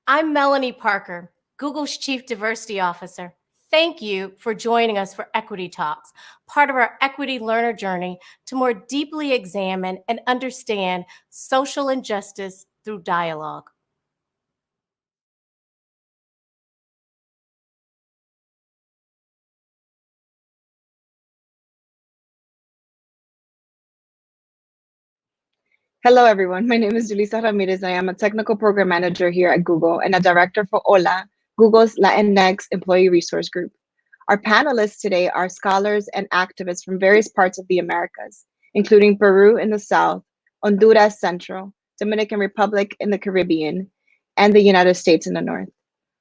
I'm Melanie Parker, Google's Chief Diversity Officer. Thank you for joining us for Equity Talks, part of our equity learner journey to more deeply examine and understand social injustice through dialogue. Hello, everyone. My name is Julissa Ramirez. I am a technical program manager here at Google and a director for HOLA, Google's Latinx Employee Resource Group. Our panelists today are scholars and activists from various parts of the Americas, including Peru in the South, Honduras Central, Dominican Republic in the Caribbean, and the United States in the North.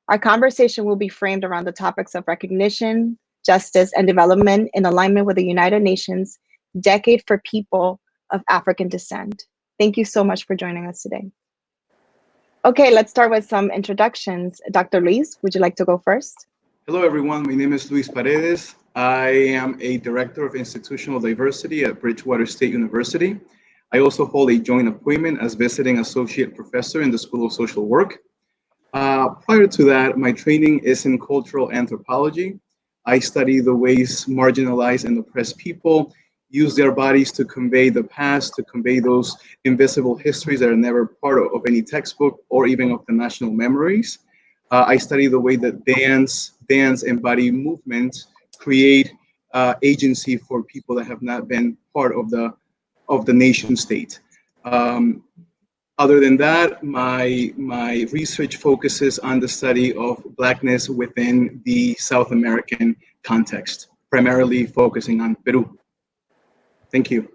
Our conversation will be framed around the topics of recognition, justice, and development in alignment with the United Nations Decade for People of African Descent. Thank you so much for joining us today. Okay, let's start with some introductions. Dr. Luis, would you like to go first? Hello, everyone. My name is Luis Paredes. I am a Director of Institutional Diversity at Bridgewater State University. I also hold a joint appointment as Visiting Associate Professor in the School of Social Work. Prior to that, my training is in cultural anthropology. I study the ways marginalized and oppressed people use their bodies to convey the past, to convey those invisible histories that are never part of any textbook or even of the national memories. I study the way that dance and body movements create agency for people that have not been part of the nation state. Other than that, my research focuses on the study of Blackness within the South American context, primarily focusing on Peru. Thank you.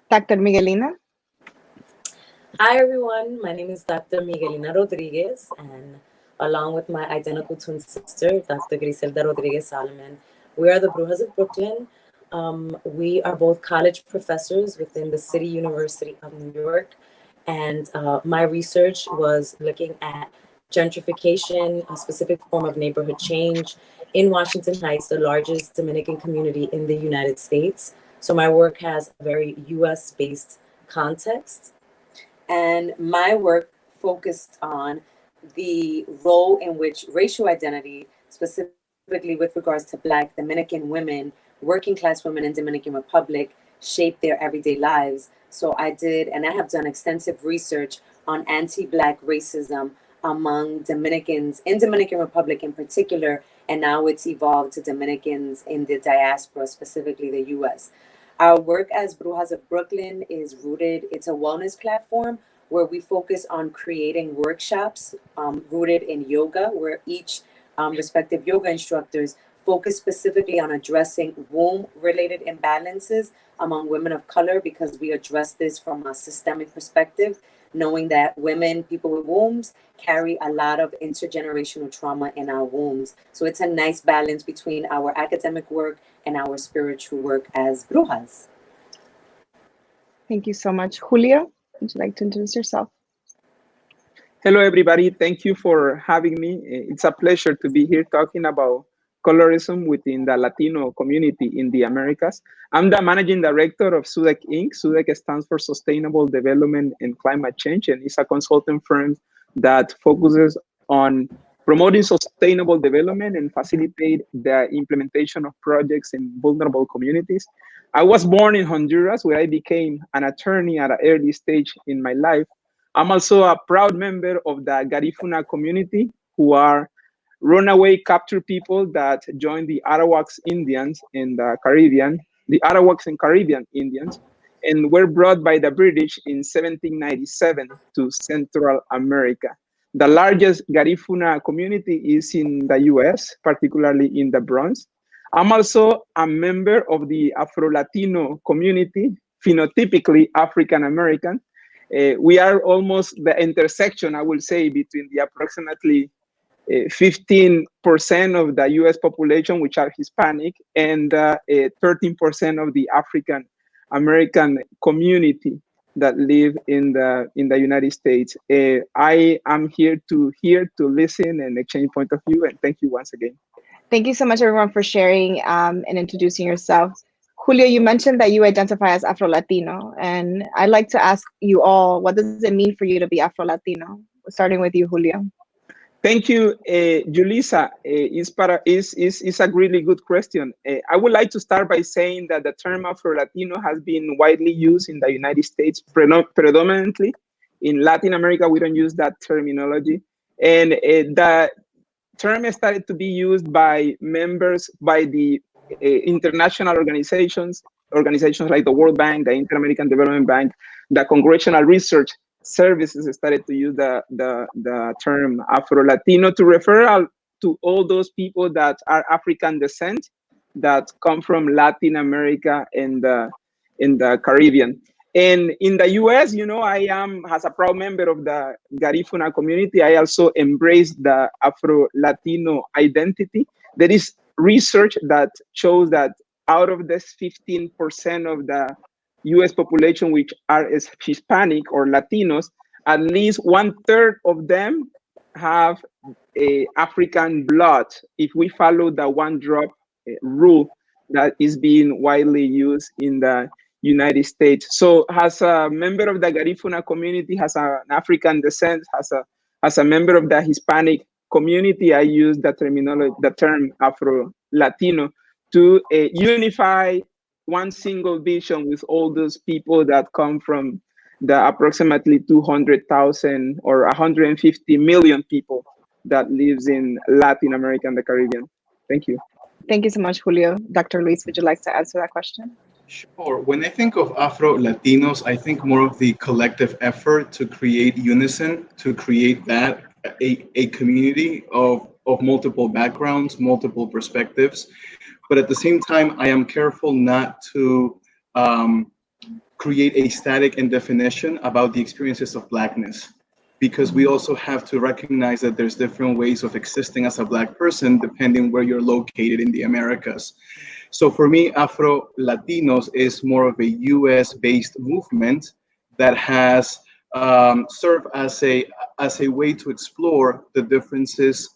Dr. Miguelina? Hi, everyone. My name is Dr. Miguelina Rodriguez, and along with my identical twin sister, Dr. Griselda Rodriguez Solomon, we are the Brujas of Brooklyn. We are both college professors within the City University of New York, and my research was looking at gentrification, a specific form of neighborhood change in Washington Heights, the largest Dominican community in the United States. So my work has a very US-based context. And my work focused on the role in which racial identity, specifically with regards to Black Dominican women, working class women in Dominican Republic, shape their everyday lives. So I did, and I have done extensive research on anti-Black racism among Dominicans in Dominican Republic in particular, and now it's evolved to Dominicans in the diaspora, specifically the US. Our work as Brujas of Brooklyn is rooted, it's a wellness platform where we focus on creating workshops rooted in yoga, where each respective yoga instructors focus specifically on addressing womb-related imbalances among women of color, because we address this from a systemic perspective, knowing that women, people with wombs, carry a lot of intergenerational trauma in our wombs. So it's a nice balance between our academic work and our spiritual work as brujas. Thank you so much. Julio, would you like to introduce yourself? Hello, everybody. Thank you for having me. It's a pleasure to be here talking about colorism within the Latino community in the Americas. I'm the managing director of SUDEC Inc. SUDEC stands for Sustainable Development and Climate Change, and it's a consulting firm that focuses on promoting sustainable development and facilitate the implementation of projects in vulnerable communities. I was born in Honduras, where I became an attorney at an early stage in my life. I'm also a proud member of the Garifuna community, who are runaway captured people that joined the Arawaks Indians in the Caribbean, the Arawaks and Caribbean Indians, and were brought by the British in 1797 to Central America. The largest Garifuna community is in the US, particularly in the Bronx. I'm also a member of the Afro-Latino community, phenotypically African-American. We are almost the intersection, I will say, between the approximately 15% of the US population, which are Hispanic, and 13% of the African American community that live in the United States. I am here to listen and exchange point of view, and thank you once again. Thank you so much, everyone, for sharing and introducing yourself. Julio, you mentioned that you identify as Afro-Latino, and I'd like to ask you all, what does it mean for you to be Afro-Latino? starting with you, Julio. Thank you, Julissa. Is a really good question. I would like to start by saying that the term Afro-Latino has been widely used in the United States, predominantly. In Latin America, we don't use that terminology. And the term started to be used by members, by the international organizations like the World Bank, the Inter-American Development Bank, the Congressional Research Services started to use the term Afro-Latino to refer to all those people that are African descent that come from Latin America and in the Caribbean. And in the US, you know, I am, as a proud member of the Garifuna community, I also embrace the Afro-Latino identity. There is research that shows that out of this 15% of the US population, which are Hispanic or Latinos, at least 1/3 of them have African blood. If we follow the one drop rule that is being widely used in the United States. So as a member of the Garifuna community, has an African descent, as a member of the Hispanic community, I use the term Afro-Latino to unify one single vision with all those people that come from the approximately 200,000 or 150 million people that lives in Latin America and the Caribbean. Thank you. Thank you so much, Julio. Dr. Luis, would you like to answer that question? Sure. When I think of Afro-Latinos, I think more of the collective effort to create unison, to create that, a community of multiple backgrounds, multiple perspectives. But at the same time, I am careful not to create a static definition about the experiences of Blackness, because we also have to recognize that there's different ways of existing as a Black person depending where you're located in the Americas. So for me, Afro-Latinos is more of a US-based movement that has served as a way to explore the differences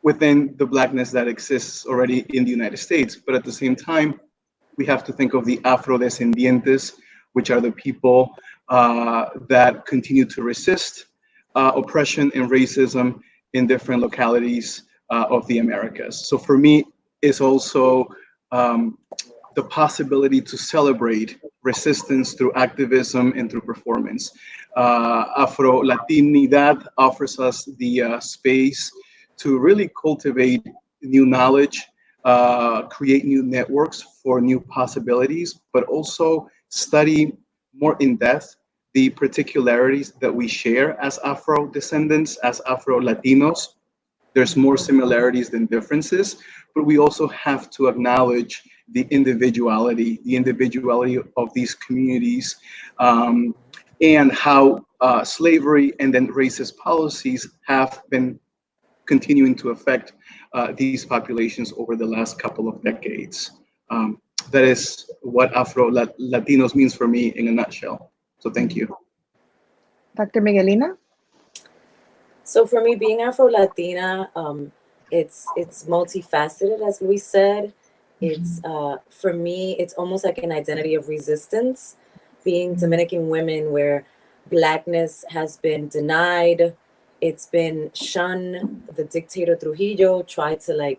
within the Blackness that exists already in the United States. But at the same time, we have to think of the Afrodescendientes, which are the people that continue to resist oppression and racism in different localities of the Americas. So for me, it's also the possibility to celebrate resistance through activism and through performance. Afro-Latinidad offers us the space to really cultivate new knowledge, create new networks for new possibilities, but also study more in depth the particularities that we share as Afro descendants, as Afro-Latinos. There's more similarities than differences, but we also have to acknowledge the individuality of these communities, and how slavery and then racist policies have been continuing to affect these populations over the last couple of decades. That is what Afro-Latinos means for me in a nutshell. So thank you. Dr. Miguelina? So for me, being Afro-Latina, it's multifaceted, as Luis said. It's for me, it's almost like an identity of resistance, being Dominican women where Blackness has been denied, it's been shunned. The dictator Trujillo tried to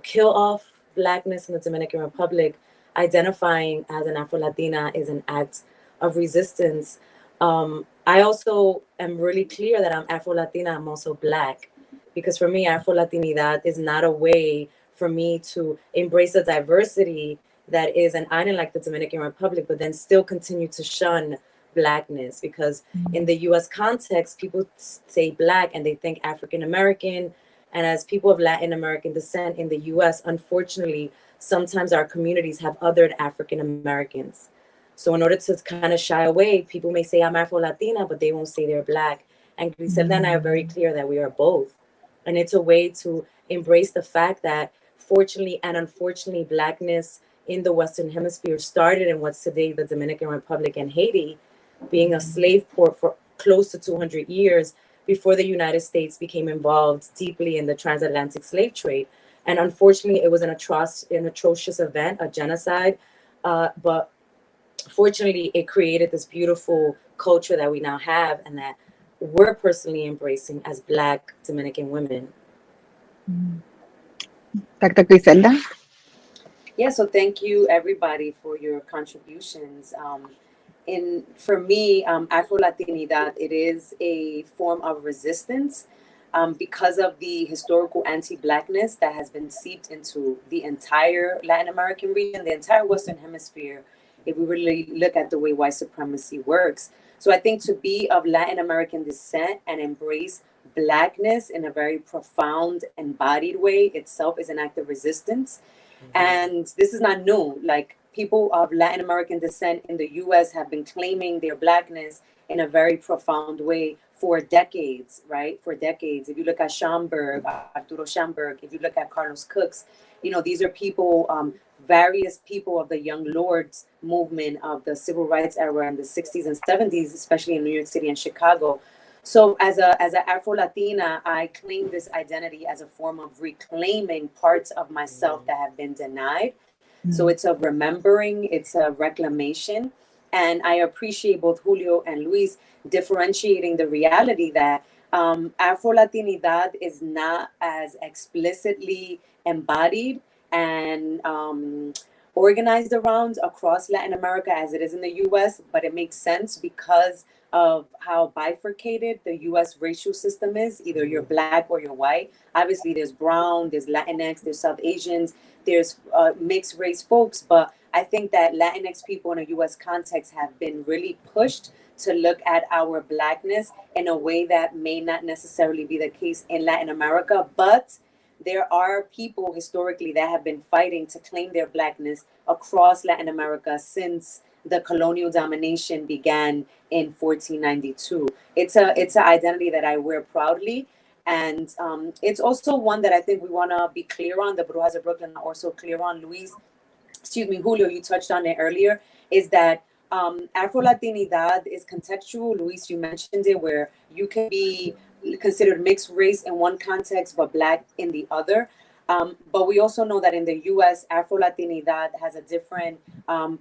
kill off Blackness in the Dominican Republic. Identifying as an Afro-Latina is an act of resistance. I also am really clear that I'm Afro-Latina, I'm also Black, because for me, Afro-Latinidad is not a way for me to embrace the diversity that is an island like the Dominican Republic, but then still continue to shun Blackness, because in the US context, people say Black and they think African American. And as people of Latin American descent in the US, unfortunately, sometimes our communities have othered African Americans. So in order to kind of shy away, people may say I'm Afro-Latina, but they won't say they're Black. And Griselda and I are very clear that we are both. And it's a way to embrace the fact that fortunately and unfortunately, Blackness in the Western Hemisphere started in what's today the Dominican Republic and Haiti, being a slave port for close to 200 years before the United States became involved deeply in the transatlantic slave trade. And unfortunately, it was an atrocious event, a genocide. But fortunately, it created this beautiful culture that we now have, and that we're personally embracing as Black Dominican women. Dr. Griselda? Yeah, so thank you everybody for your contributions. For me, Afro Latinidad, it is a form of resistance because of the historical anti-Blackness that has been seeped into the entire Latin American region, the entire Western Hemisphere, if we really look at the way white supremacy works. So I think to be of Latin American descent and embrace Blackness in a very profound, embodied way itself is an act of resistance. And this is not new. Like, people of Latin American descent in the US have been claiming their Blackness in a very profound way for decades, right? For decades. If you look at Schomburg, Arturo Schomburg, if you look at Carlos Cooks, these are people, various people of the Young Lords movement of the civil rights era in the 60s and 70s, especially in New York City and Chicago. So as a Afro-Latina, I claim this identity as a form of reclaiming parts of myself that have been denied. So it's a remembering, it's a reclamation. And I appreciate both Julio and Luis differentiating the reality that Afro-Latinidad is not as explicitly embodied and organized around across Latin America as it is in the US, but it makes sense because of how bifurcated the US racial system is. Either you're Black or you're white. Obviously, there's brown, there's Latinx, there's South Asians, there's mixed race folks. But I think that Latinx people in a US context have been really pushed to look at our Blackness in a way that may not necessarily be the case in Latin America. But there are people historically that have been fighting to claim their Blackness across Latin America since the colonial domination began in 1492. It's an identity that I wear proudly, and it's also one that I think we want to be clear on. The Brujas of Brooklyn are also clear on. Julio, you touched on it earlier. Is that Afro-Latinidad is contextual. Luis, you mentioned it, where you can be considered mixed race in one context but Black in the other. But we also know that in the US, Afro-Latinidad has a different,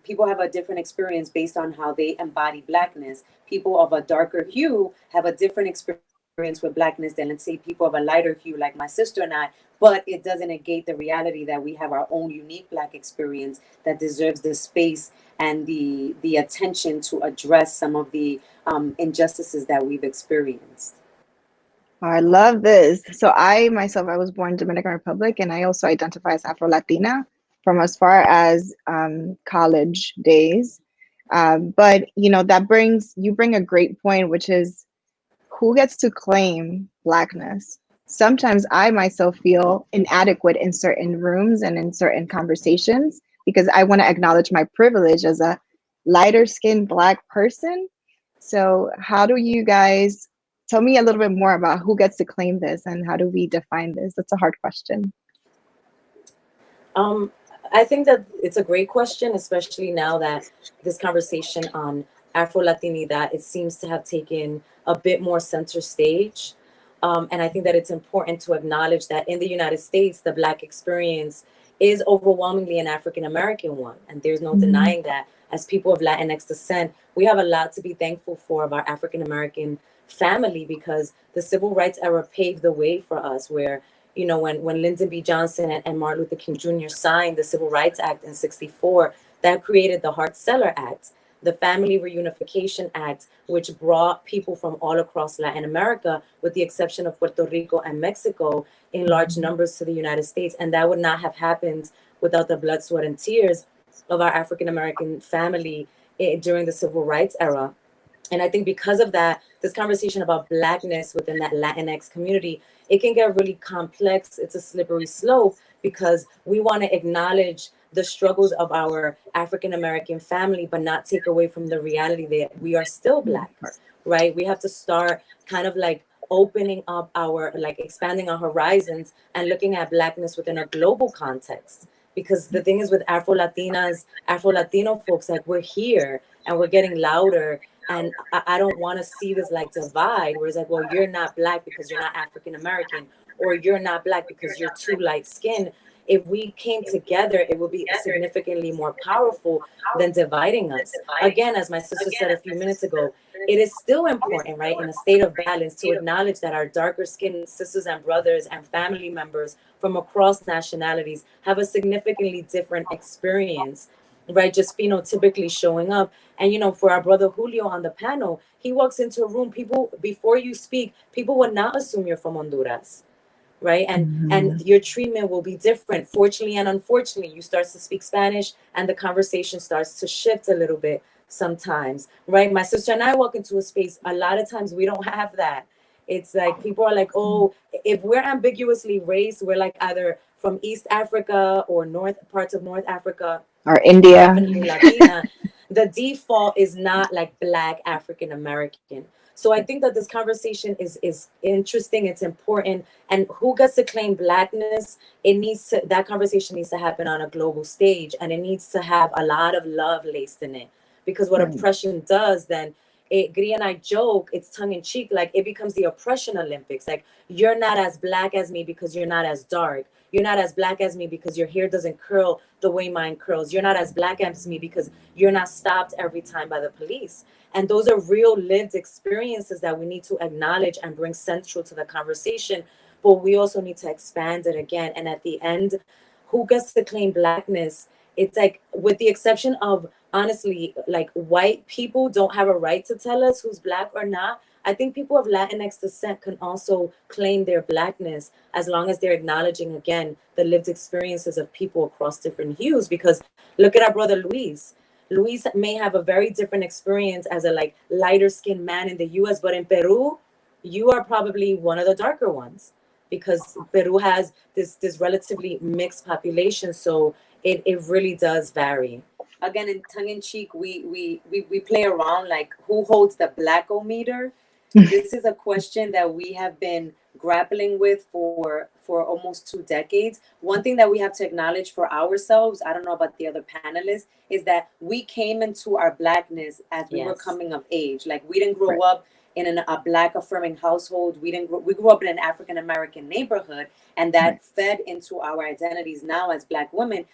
people have a different experience based on how they embody Blackness. People of a darker hue have a different experience with Blackness than, let's say, people of a lighter hue like my sister and I, but it doesn't negate the reality that we have our own unique Black experience that deserves the space and the attention to address some of the injustices that we've experienced. I love this. So I myself, I was born in Dominican Republic, and I also identify as Afro-Latina from as far as college days. But you bring a great point, which is who gets to claim Blackness? Sometimes I myself feel inadequate in certain rooms and in certain conversations because I want to acknowledge my privilege as a lighter skinned Black person. So how do you guys tell me a little bit more about who gets to claim this and how do we define this? That's a hard question. I think that it's a great question, especially now that this conversation on Afro-Latinidad, it seems to have taken a bit more center stage. And I think that it's important to acknowledge that in the United States, the Black experience is overwhelmingly an African-American one. And there's no denying that. As people of Latinx descent, we have a lot to be thankful for of our African-American family, because the civil rights era paved the way for us, where, when Lyndon B. Johnson and Martin Luther King Jr. signed the Civil Rights Act in '64, that created the Hart-Celler Act, the Family Reunification Act, which brought people from all across Latin America, with the exception of Puerto Rico and Mexico, in large numbers to the United States. And that would not have happened without the blood, sweat, and tears of our African-American family during the Civil Rights era. And I think because of that, this conversation about Blackness within that Latinx community, it can get really complex. It's a slippery slope because we want to acknowledge the struggles of our African-American family, but not take away from the reality that we are still Black, right? We have to start kind of like opening up expanding our horizons and looking at Blackness within a global context. Because the thing is with Afro-Latinas, Afro-Latino folks, like, we're here and we're getting louder. And I don't want to see this like divide where it's like, well, you're not Black because you're not African-American, or you're not Black because you're too light skinned. if we came together, it would be significantly more powerful than dividing us. Again, as my sister said a few minutes ago, it is still important, right, in a state of balance to acknowledge that our darker skinned sisters and brothers and family members from across nationalities have a significantly different experience, right? Just phenotypically showing up. And, for our brother Julio on the panel, he walks into a room, people, before you speak, people would not assume you're from Honduras, right? And your treatment will be different. Fortunately and unfortunately, you start to speak Spanish and the conversation starts to shift a little bit sometimes, right? My sister and I walk into a space, a lot of times we don't have that. It's like people are like, oh, if we're ambiguously race, we're like either from East Africa or parts of North Africa, or India. definitely Latina. The default is not like Black African American. So I think that this conversation is interesting. It's important. And who gets to claim Blackness? That conversation needs to happen on a global stage, and it needs to have a lot of love laced in it. Because what oppression does, then Gri and I joke, it's tongue in cheek, like it becomes the oppression Olympics. Like, you're not as Black as me because you're not as dark. You're not as Black as me because your hair doesn't curl the way mine curls. You're not as Black as me because you're not stopped every time by the police. And those are real lived experiences that we need to acknowledge and bring central to the conversation. But we also need to expand it again. And at the end, who gets to claim Blackness? It's like, with the exception of, honestly, like, white people don't have a right to tell us who's Black or not. I think people of Latinx descent can also claim their Blackness as long as they're acknowledging, again, the lived experiences of people across different hues. Because look at our brother Luis. Luis may have a very different experience as a like lighter skinned man in the US, but in Peru, you are probably one of the darker ones, because Peru has this relatively mixed population. So it really does vary. Again, in tongue in cheek, we play around like, who holds the Blackometer? This is a question that we have been grappling with for almost 2 decades. One thing that we have to acknowledge for ourselves, I don't know about the other panelists, is that we came into our Blackness as we were coming of age. Like, we didn't grow up in a Black affirming household. We grew up in an African American neighborhood, and that fed into our identities now as Black women.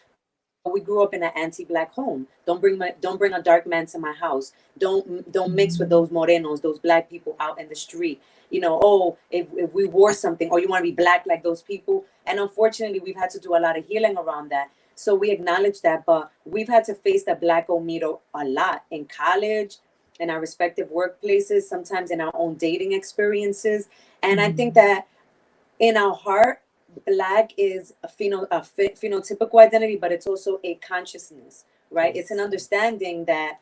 We grew up in an anti-Black home. Don't bring a dark man to my house. Don't mix with those morenos, those Black people out in the street. If we wore something, or you want to be Black like those people. And unfortunately, we've had to do a lot of healing around that. So we acknowledge that, but we've had to face the Blackometer a lot in college, in our respective workplaces, sometimes in our own dating experiences. And I think that in our heart, Black is a phenotypical identity, but it's also a consciousness, right? It's an understanding that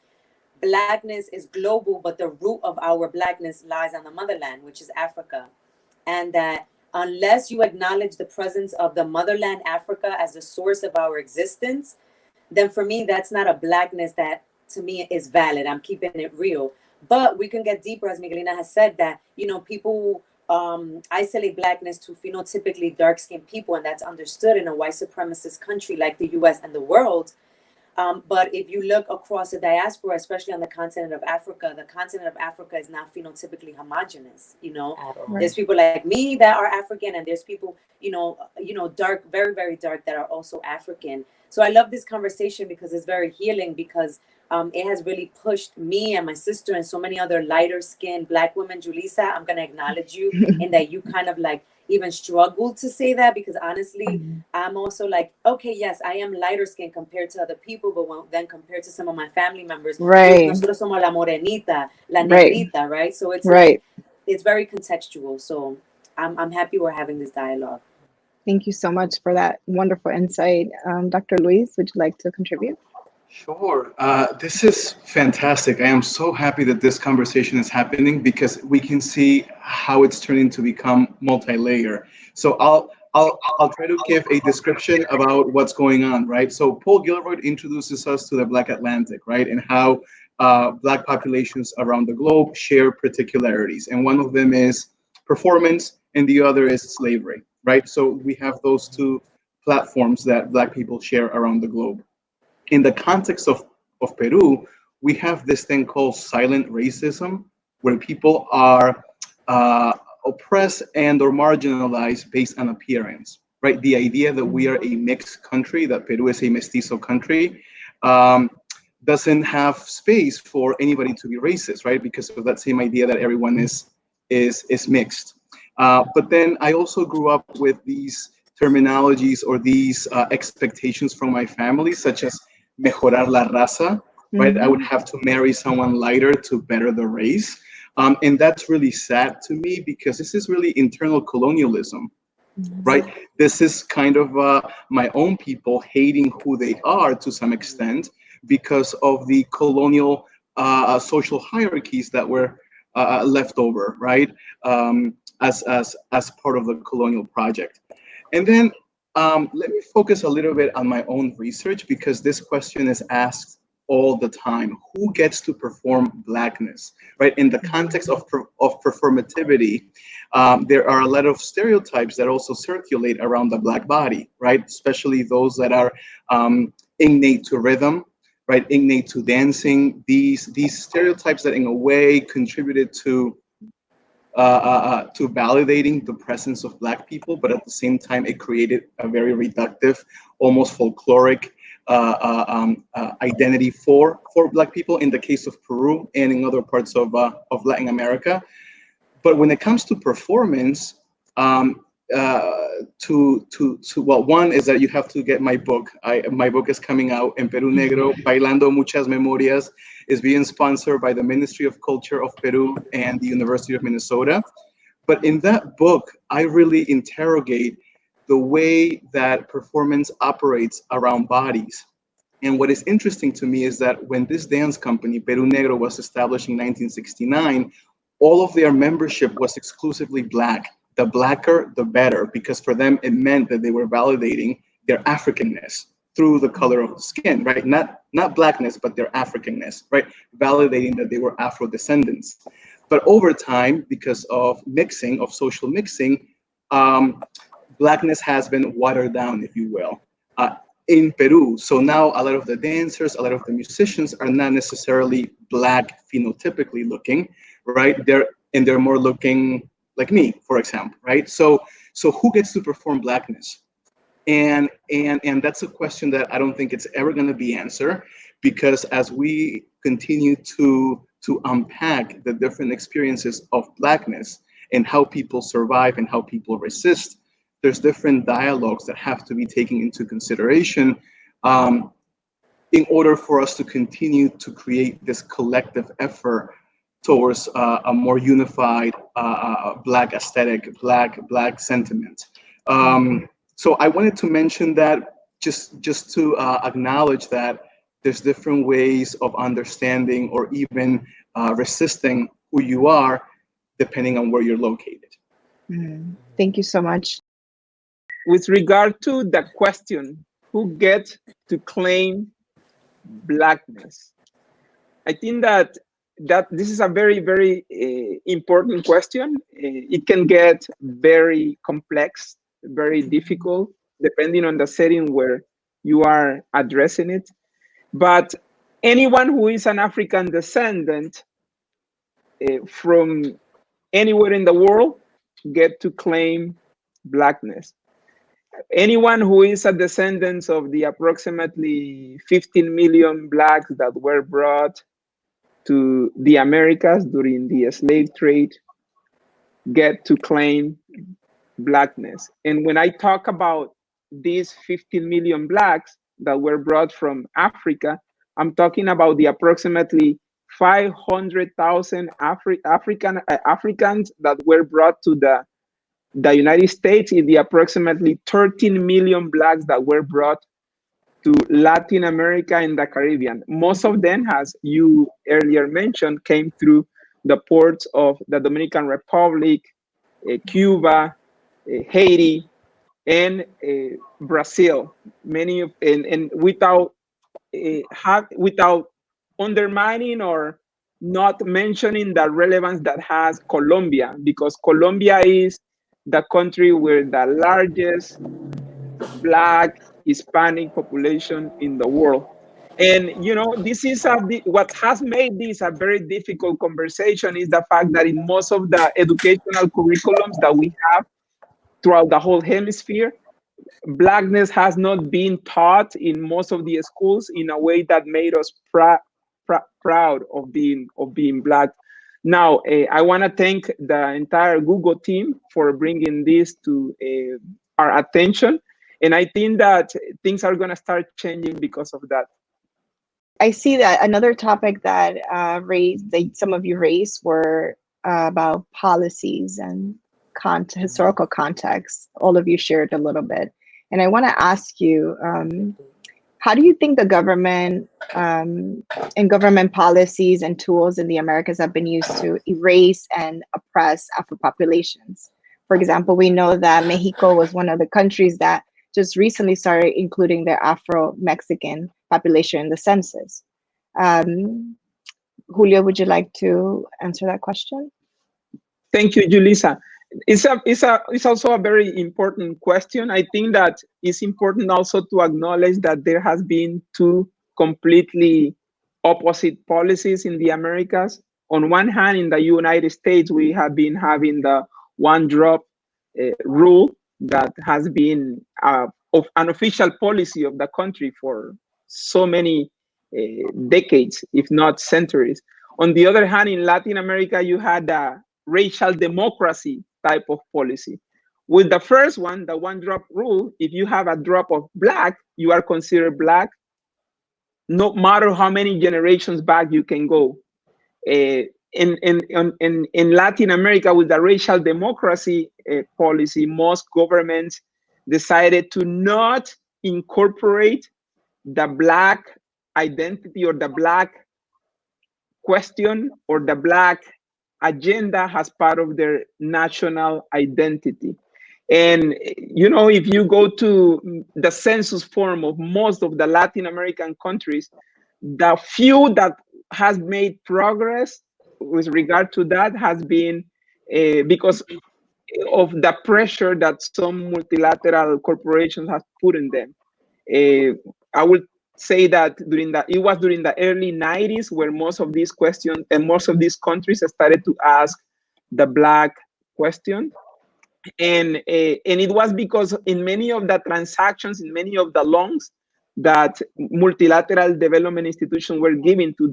Blackness is global, but the root of our Blackness lies on the motherland, which is Africa. And that unless you acknowledge the presence of the motherland, Africa, as the source of our existence, then for me, that's not a Blackness that to me is valid. I'm keeping it real. But we can get deeper, as Miguelina has said, that, people isolate Blackness to phenotypically dark-skinned people, and that's understood in a white supremacist country like the US and the world. But if you look across the diaspora, especially on the continent of Africa, the continent of Africa is not phenotypically homogenous. There's people like me that are African, and there's people, dark, very, very dark, that are also African. So I love this conversation because it's very healing, because it has really pushed me and my sister and so many other lighter skinned Black women. Julissa, I'm going to acknowledge you in that you kind of like even struggled to say that, because honestly, I'm also like, okay, yes, I am lighter skinned compared to other people, but then compared to some of my family members, nosotros somos la morenita, la negrita, right? So it's like, it's very contextual. So I'm happy we're having this dialogue. Thank you so much for that wonderful insight. Dr. Luis, would you like to contribute? Sure. This is fantastic. I am so happy that this conversation is happening, because we can see how it's turning to become multi-layer. So I'll try to give a description about what's going on, right? So Paul Gilroy introduces us to the Black Atlantic, right? And how Black populations around the globe share particularities. And one of them is performance, and the other is slavery, right? So we have those two platforms that Black people share around the globe. In the context of Peru, we have this thing called silent racism, where people are oppressed and or marginalized based on appearance, right? The idea that we are a mixed country, that Peru is a mestizo country, um, doesn't have space for anybody to be racist, right? Because of that same idea that everyone is mixed. But then I also grew up with these terminologies or these expectations from my family, such as mejorar la raza, right? I would have to marry someone lighter to better the race. And that's really sad to me because this is really internal colonialism, right? This is kind of my own people hating who they are to some extent because of the colonial social hierarchies that were left over, right? As part of the colonial project. And then let me focus a little bit on my own research because this question is asked all the time. Who gets to perform Blackness, right? In the context of performativity, there are a lot of stereotypes that also circulate around the Black body, right? Especially those that are innate to rhythm, right? Innate to dancing. These stereotypes that in a way contributed to validating the presence of Black people, but at the same time, it created a very reductive, almost folkloric identity for Black people in the case of Peru and in other parts of Latin America. But when it comes to performance, well, one is that you have to get my book. My book is coming out in Perú Negro, Bailando Muchas Memorias, is being sponsored by the Ministry of Culture of Peru and the University of Minnesota. But in that book, I really interrogate the way that performance operates around bodies. And what is interesting to me is that when this dance company, Perú Negro, was established in 1969, all of their membership was exclusively Black. The Blacker, the better, because for them, it meant that they were validating their Africanness through the color of the skin, right? Not Blackness, but their Africanness, right? Validating that they were Afro descendants. But over time, because of mixing, of social mixing, Blackness has been watered down, if you will, in Peru. So now a lot of the dancers, a lot of the musicians are not necessarily Black phenotypically looking, right? They're more looking like me, for example, right? So who gets to perform Blackness? And that's a question that I don't think it's ever going to be answered, because as we continue to unpack the different experiences of Blackness and how people survive and how people resist, there's different dialogues that have to be taken into consideration in order for us to continue to create this collective effort towards a more unified Black aesthetic, Black sentiment. So I wanted to mention that just to acknowledge that there's different ways of understanding or even resisting who you are depending on where you're located. Thank you so much. With regard to the question, who gets to claim Blackness? I think that this is a very, very important question. It can get very complex, very difficult, depending on the setting where you are addressing it. But anyone who is an African descendant from anywhere in the world get to claim Blackness. Anyone who is a descendant of the approximately 15 million Blacks that were brought to the Americas during the slave trade get to claim Blackness. And when I talk about these 15 million Blacks that were brought from Africa, I'm talking about the approximately 500,000 Africans that were brought to the United States, in the approximately 13 million Blacks that were brought to Latin America and the Caribbean. Most of them, as you earlier mentioned, came through the ports of the Dominican Republic, Cuba, Haiti, and Brazil. Many of and without undermining or not mentioning the relevance that has Colombia, because Colombia is the country with the largest Black Hispanic population in the world. And this is what has made this a very difficult conversation is the fact that in most of the educational curriculums that we have throughout the whole hemisphere, Blackness has not been taught in most of the schools in a way that made us proud of being Black. Now, I want to thank the entire Google team for bringing this to our attention. And I think that things are going to start changing because of that. I see that another topic that some of you raised were about policies and historical context. All of you shared a little bit. And I want to ask you, how do you think the government and government policies and tools in the Americas have been used to erase and oppress Afro populations? For example, we know that Mexico was one of the countries that just recently started including their Afro-Mexican population in the census. Julio, would you like to answer that question? Thank you, Julissa. It's also a very important question. I think that it's important also to acknowledge that there has been two completely opposite policies in the Americas. On one hand, in the United States, we have been having the one drop rule that has been of an official policy of the country for so many decades, if not centuries. On the other hand, in Latin America, you had a racial democracy type of policy. With the first one, the one drop rule, if you have a drop of Black, you are considered Black, no matter how many generations back you can go. In Latin America, with the racial democracy policy, most governments decided to not incorporate the Black identity or the Black question or the Black agenda as part of their national identity. And, you know, if you go to the census form of most of the Latin American countries, the few that has made progress with regard to that has been because of the pressure that some multilateral corporations have put in them. I would say that it was during the early 90s where most of these questions and most of these countries started to ask the Black question. And it was because in many of the transactions, in many of the loans that multilateral development institutions were giving to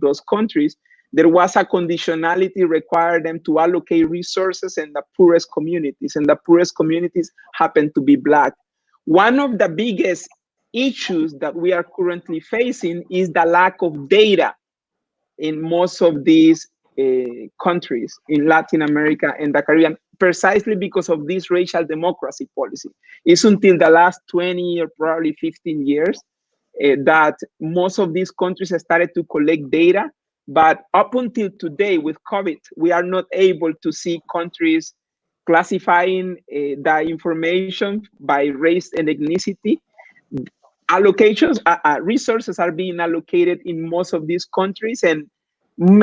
those countries, there was a conditionality required them to allocate resources in the poorest communities, and the poorest communities happen to be Black. One of the biggest issues that we are currently facing is the lack of data in most of these countries in Latin America and the Caribbean, precisely because of this racial democracy policy. It's until the last 20 or probably 15 years that most of these countries started to collect data. But up until today with COVID, we are not able to see countries classifying the information by race and ethnicity. Allocations, resources are being allocated in most of these countries, and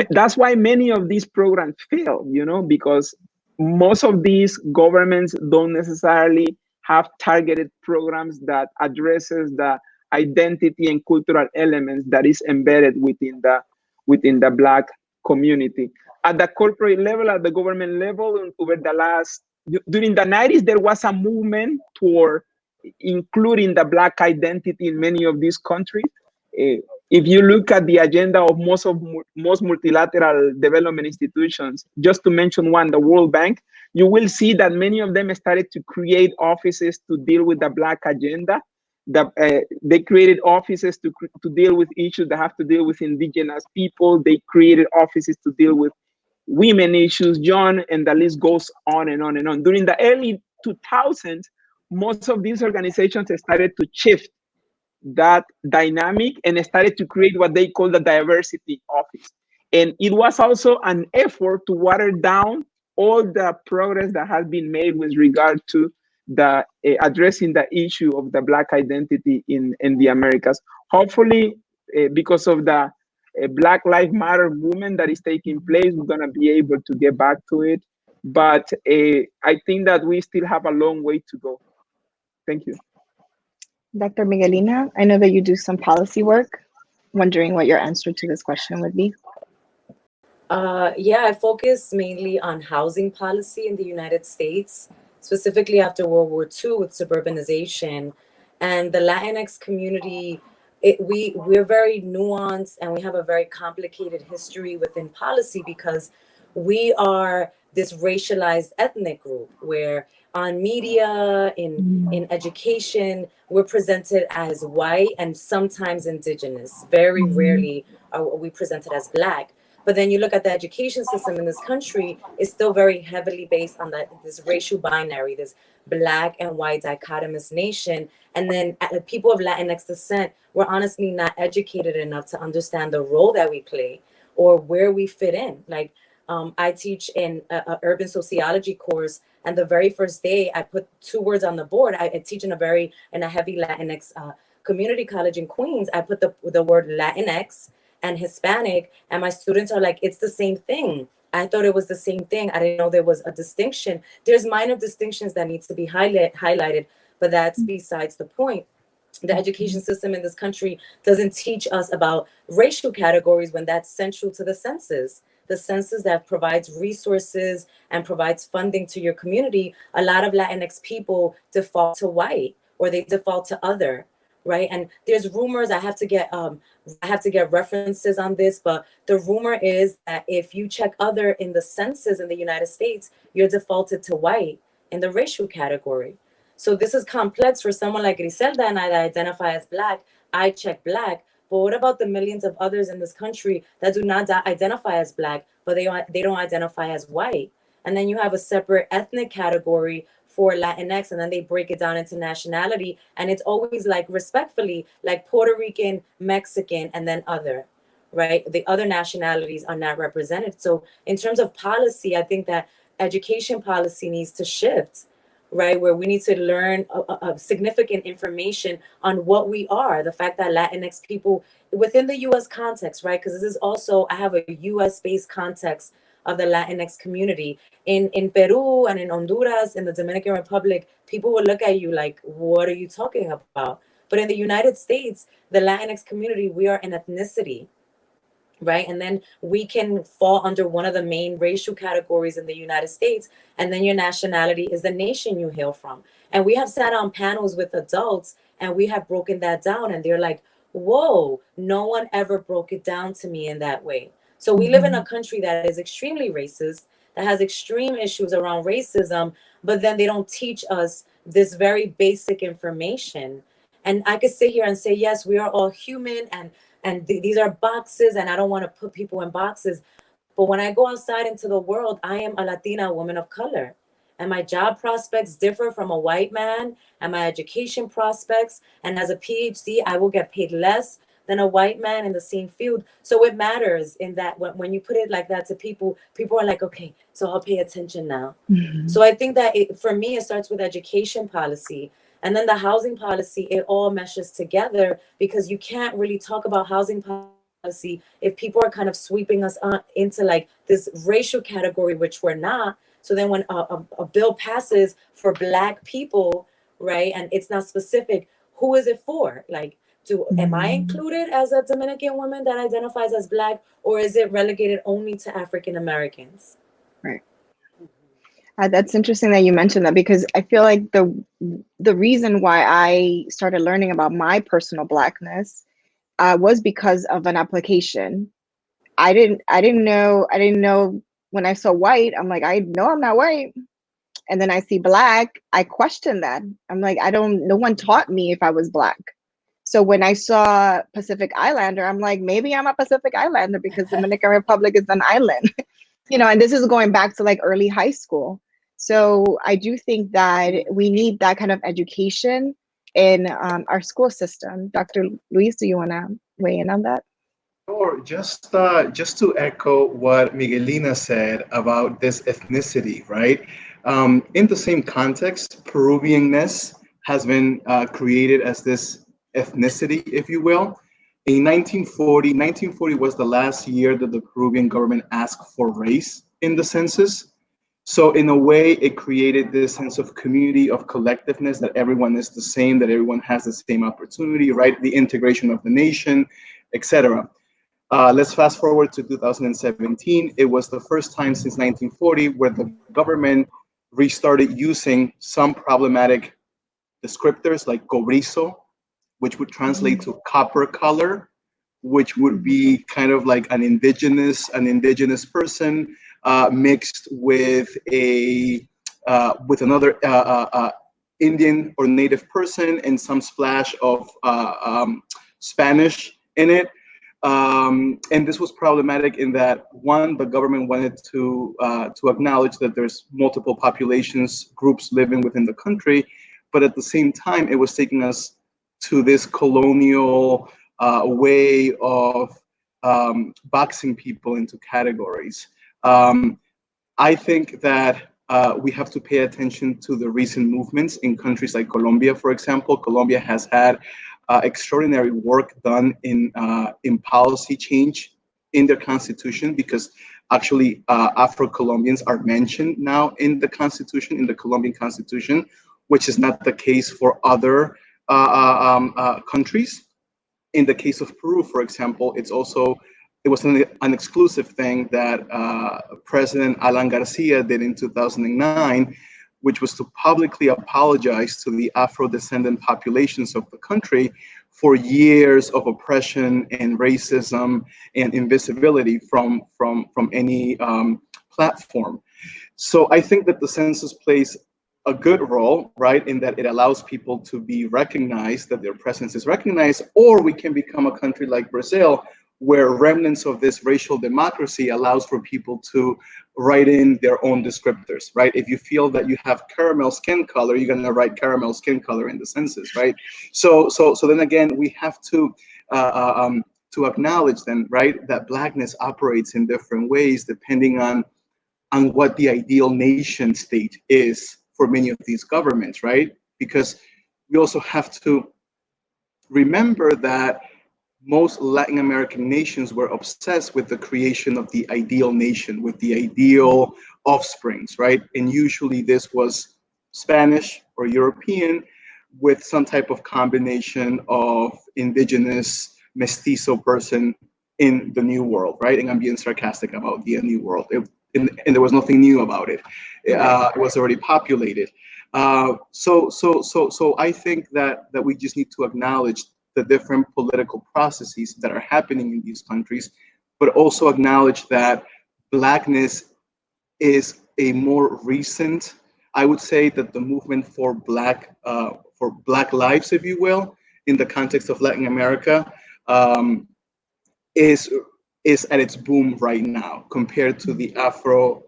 that's why many of these programs fail, you know, because most of these governments don't necessarily have targeted programs that addresses the identity and cultural elements that is embedded within the Black community. At the corporate level, at the government level, during the 90s, there was a movement toward including the Black identity in many of these countries. If you look at the agenda of most multilateral development institutions, just to mention one, the World Bank, you will see that many of them started to create offices to deal with the Black agenda. They created offices to deal with issues that have to deal with indigenous people. They created offices to deal with women issues, and the list goes on and on and on. During the early 2000s, most of these organizations started to shift that dynamic and started to create what they call the diversity office. And it was also an effort to water down all the progress that has been made with regard to the addressing the issue of the Black identity in the Americas. Hopefully, because of the Black Lives Matter movement that is taking place, we're gonna be able to get back to it. But I think that we still have a long way to go. Thank you. Dr. Miguelina, I know that you do some policy work. Wondering what your answer to this question would be. Yeah, I focus mainly on housing policy in the United States. specifically after World War II with suburbanization. And the Latinx community, we're very nuanced and we have a very complicated history within policy because we are this racialized ethnic group where on media, in education, we're presented as white and sometimes indigenous. Very rarely are we presented as Black. But then you look at the education system in this country, it's still very heavily based on this racial binary, this Black and white dichotomous nation. And then people of Latinx descent, we're honestly not educated enough to understand the role that we play or where we fit in. Like I teach in a urban sociology course, and the very first day I put 2 words on the board. I teach in a heavy Latinx community college in Queens. I put the word Latinx and Hispanic, and my students are like, it's the same thing. I thought it was the same thing. I didn't know there was a distinction. There's minor distinctions that needs to be highlighted, but that's besides the point. The education system in this country doesn't teach us about racial categories when that's central to the census that provides resources and provides funding to your community. A lot of Latinx people default to white or they default to other, right? And there's rumors. I have to get references on this, but the rumor is that if you check other in the census in the United States, you're defaulted to white in the racial category. So this is complex for someone like Griselda and I that identify as Black. I check Black, but what about the millions of others in this country that do not identify as Black, but they don't identify as white? And then you have a separate ethnic category for Latinx, and then they break it down into nationality. And it's always like respectfully, like Puerto Rican, Mexican, and then other, right? The other nationalities are not represented. So in terms of policy, I think that education policy needs to shift, right? Where we need to learn a significant information on what we are, the fact that Latinx people within the US context, right? Because this is also, I have a US based context of the Latinx community. In Peru and in Honduras, in the Dominican Republic, people will look at you like, what are you talking about? But in the United States, the Latinx community, we are an ethnicity, right? And then we can fall under one of the main racial categories in the United States. And then your nationality is the nation you hail from. And we have sat on panels with adults and we have broken that down. And they're like, whoa, no one ever broke it down to me in that way. So we live in a country that is extremely racist, that has extreme issues around racism, but then they don't teach us this very basic information. And I could sit here and say, yes, we are all human and these are boxes, and I don't want to put people in boxes. But when I go outside into the world, I am a Latina woman of color. And my job prospects differ from a white man, and my education prospects. And as a PhD, I will get paid less than a white man in the same field. So it matters in that when you put it like that to people, people are like, okay, so I'll pay attention now. So I think that for me, it starts with education policy. And then the housing policy, it all meshes together because you can't really talk about housing policy if people are kind of sweeping us into like this racial category, which we're not. So then when a bill passes for Black people, right, and it's not specific, who is it for? Like, am I included as a Dominican woman that identifies as Black, or is it relegated only to African Americans? Right. That's interesting that you mentioned that, because I feel like the reason why I started learning about my personal Blackness was because of an application. I didn't know when I saw white, I'm like, I know I'm not white. And then I see Black, I question that. I'm like, no one taught me if I was Black. So when I saw Pacific Islander, I'm like, maybe I'm a Pacific Islander because Dominican Republic is an island. And this is going back to like early high school. So I do think that we need that kind of education in our school system. Dr. Luis, do you want to weigh in on that? Or just to echo what Miguelina said about this ethnicity, right? In the same context, Peruvianness has been created as this ethnicity, if you will. In 1940 was the last year that the Peruvian government asked for race in the census. So in a way, it created this sense of community, of collectiveness, that everyone is the same, that everyone has the same opportunity, right? The integration of the nation, etc. Let's fast forward to 2017. It was the first time since 1940 where the government restarted using some problematic descriptors like cobrizo, which would translate to copper color, which would be kind of like an indigenous person mixed with another Indian or native person, and some splash of Spanish in it. And this was problematic in that, one, the government wanted to acknowledge that there's multiple populations groups living within the country, but at the same time, it was taking us to this colonial way of boxing people into categories. I think that we have to pay attention to the recent movements in countries like Colombia, for example. Colombia has had extraordinary work done in policy change in their constitution, because actually Afro-Colombians are mentioned now in the constitution, in the Colombian constitution, which is not the case for other countries. In the case of Peru, for example, it was an exclusive thing that President Alan Garcia did in 2009, which was to publicly apologize to the Afro-descendant populations of the country for years of oppression and racism and invisibility from any platform. So I think that the census plays a good role, right, in that it allows people to be recognized, that their presence is recognized, or we can become a country like Brazil, where remnants of this racial democracy allows for people to write in their own descriptors, right? If you feel that you have caramel skin color, you're gonna write caramel skin color in the census, right? So then again, we have to acknowledge then, right, that Blackness operates in different ways depending on what the ideal nation state is for many of these governments, right? Because we also have to remember that most Latin American nations were obsessed with the creation of the ideal nation, with the ideal offsprings, right? And usually this was Spanish or European with some type of combination of indigenous mestizo person in the New World, right? And I'm being sarcastic about the New World. And there was nothing new about it. It was already populated. So I think that we just need to acknowledge the different political processes that are happening in these countries, but also acknowledge that Blackness is a more recent. I would say that the movement for Black lives, if you will, in the context of Latin America, is at its boom right now compared to the Afro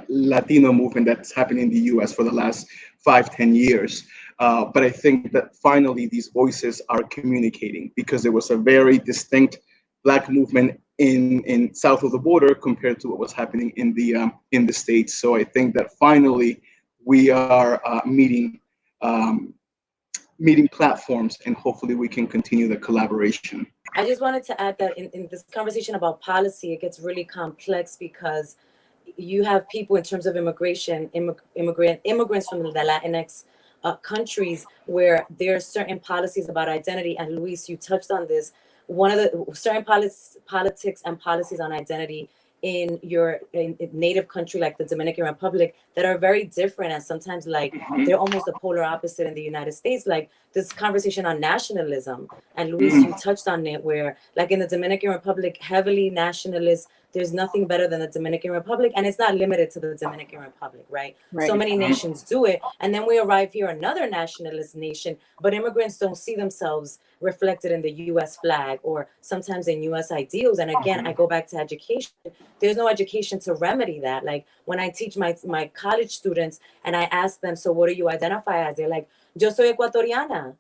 Latino movement that's happened in the U.S. for the last 5-10 years. But I think that finally these voices are communicating, because there was a very distinct Black movement in south of the border compared to what was happening in the States. So I think that finally we are meeting platforms, and hopefully we can continue the collaboration. I just wanted to add that in this conversation about policy, it gets really complex because you have people in terms of immigration, immigrants from the Latinx countries, where there are certain policies about identity. And Luis, you touched on this. One of the certain politics and policies on identity in your native country, like the Dominican Republic, that are very different, and sometimes like they're almost the polar opposite in the United States. Like this conversation on nationalism, and Luis, you touched on it, where like in the Dominican Republic, heavily nationalist. There's nothing better than the Dominican Republic, and it's not limited to the Dominican Republic, right? So many nations do it, and then we arrive here, another nationalist nation, but immigrants don't see themselves reflected in the U.S. flag or sometimes in U.S. ideals. And again, I go back to education. There's no education to remedy that. Like when I teach my college students and I ask them, so what do you identify as? They're like, yo soy ecuatoriana,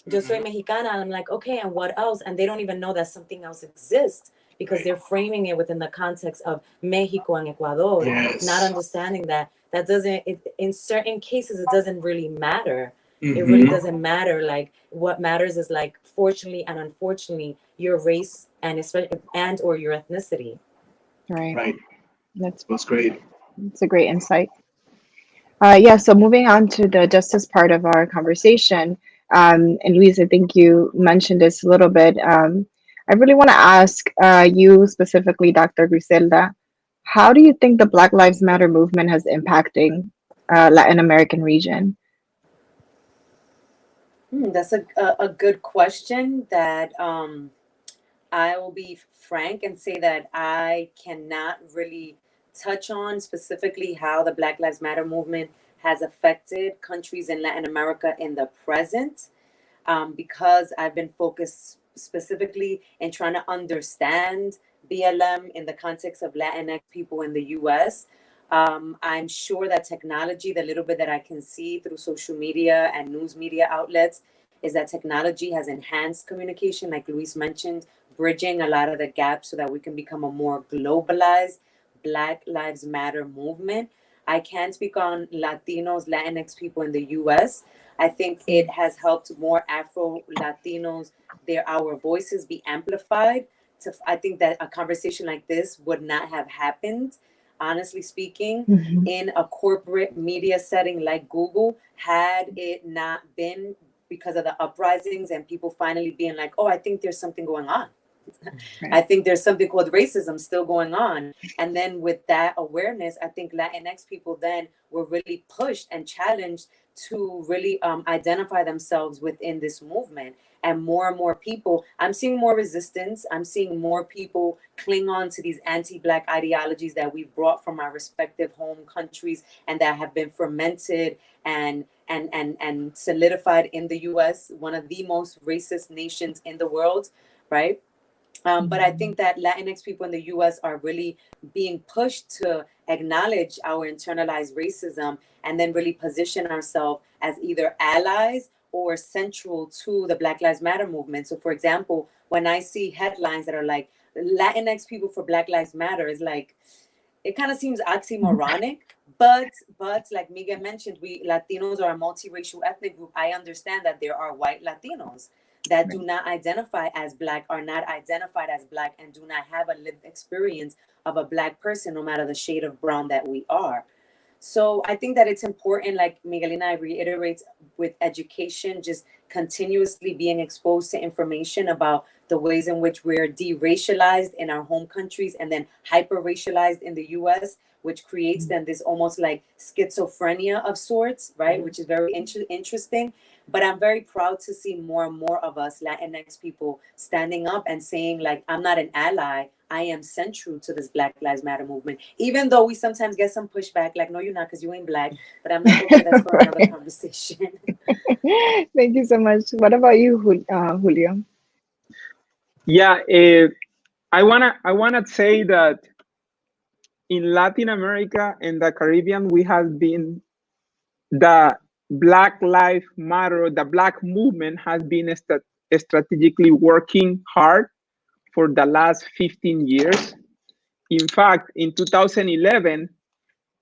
yo soy mexicana. And I'm like, okay, and what else? And they don't even know that something else exists, because they're framing it within the context of Mexico and Ecuador, not understanding that doesn't, in certain cases, it doesn't really matter. It really doesn't matter. Like what matters is, like, fortunately and unfortunately, your race and or your ethnicity. Right. That's great. It's a great insight. Yeah, so moving on to the justice part of our conversation, and Luis, I think you mentioned this a little bit. I really want to ask you specifically, Dr. Griselda, how do you think the Black Lives Matter movement has impacting Latin American region? That's a good question that I will be frank and say that I cannot really touch on specifically how the Black Lives Matter movement has affected countries in Latin America in the present, because I've been focused specifically in trying to understand BLM in the context of Latinx people in the US. I'm sure that technology, the little bit that I can see through social media and news media outlets, is that technology has enhanced communication, like Luis mentioned, bridging a lot of the gaps so that we can become a more globalized Black Lives Matter movement. I can speak on Latinos, Latinx people in the US. I think it has helped more Afro Latinos, our voices be amplified. I think that a conversation like this would not have happened, honestly speaking, Mhm. in a corporate media setting like Google, had it not been because of the uprisings and people finally being like, oh, I think there's something going on. I Right. think there's something called racism still going on. And then with that awareness, I think Latinx people then were really pushed and challenged to really identify themselves within this movement. And more people, I'm seeing more resistance. I'm seeing more people cling on to these anti-Black ideologies that we've brought from our respective home countries and that have been fermented and solidified in the US, one of the most racist nations in the world, right? But I think that Latinx people in the US are really being pushed to acknowledge our internalized racism and then really position ourselves as either allies or central to the Black Lives Matter movement. So, for example, when I see headlines that are like Latinx people for Black Lives Matter, is like, it kind of seems oxymoronic, but like Miguel mentioned, we Latinos are a multiracial ethnic group. I understand that there are white Latinos that do Right. not identify as Black, are not identified as Black, and do not have a lived experience of a Black person, no matter the shade of brown that we are. So I think that it's important, like Miguelina reiterates, with education, just continuously being exposed to information about the ways in which we're de-racialized in our home countries and then hyper-racialized in the US, which creates then this almost like schizophrenia of sorts, right? Which is very interesting. But I'm very proud to see more and more of us Latinx people standing up and saying, like, I'm not an ally. I am central to this Black Lives Matter movement, even though we sometimes get some pushback, like, no, you're not, because you ain't Black. But I'm like, okay, that's for another Right. conversation. Thank you so much. What about you, Julio? Yeah, I wanna say that in Latin America and the Caribbean, we have been the Black Lives Matter, the Black movement has been strategically working hard for the last 15 years. In fact, in 2011,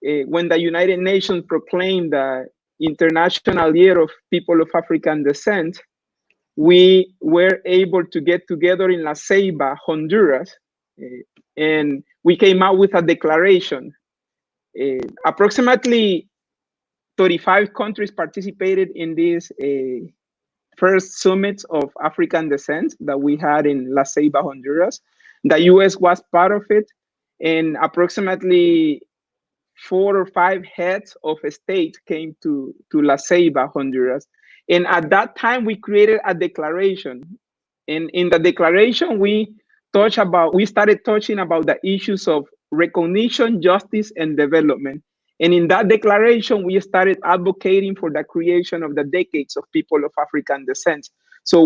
when the United Nations proclaimed the International Year of People of African Descent, we were able to get together in La Ceiba, Honduras, and we came out with a declaration. Approximately 35 countries participated in this first summit of African descent that we had in La Ceiba, Honduras. The US was part of it, and approximately 4 or 5 heads of state came to La Ceiba, Honduras. And at that time, we created a declaration. And in the declaration, we started touching about the issues of recognition, justice, and development. And in that declaration, we started advocating for the creation of the decades of people of African descent. So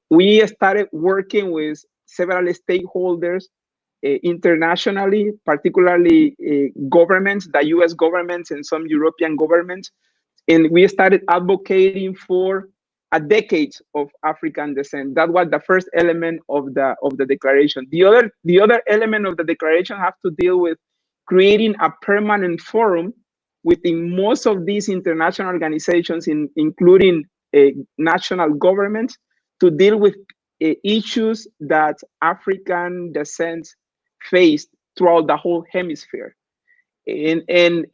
we started working with several stakeholders internationally, particularly governments, the US governments and some European governments. And we started advocating for a decade of African descent. That was the first element of the declaration. The other element of the declaration have to deal with creating a permanent forum within most of these international organizations, including national governments, to deal with issues that African descent faced throughout the whole hemisphere. And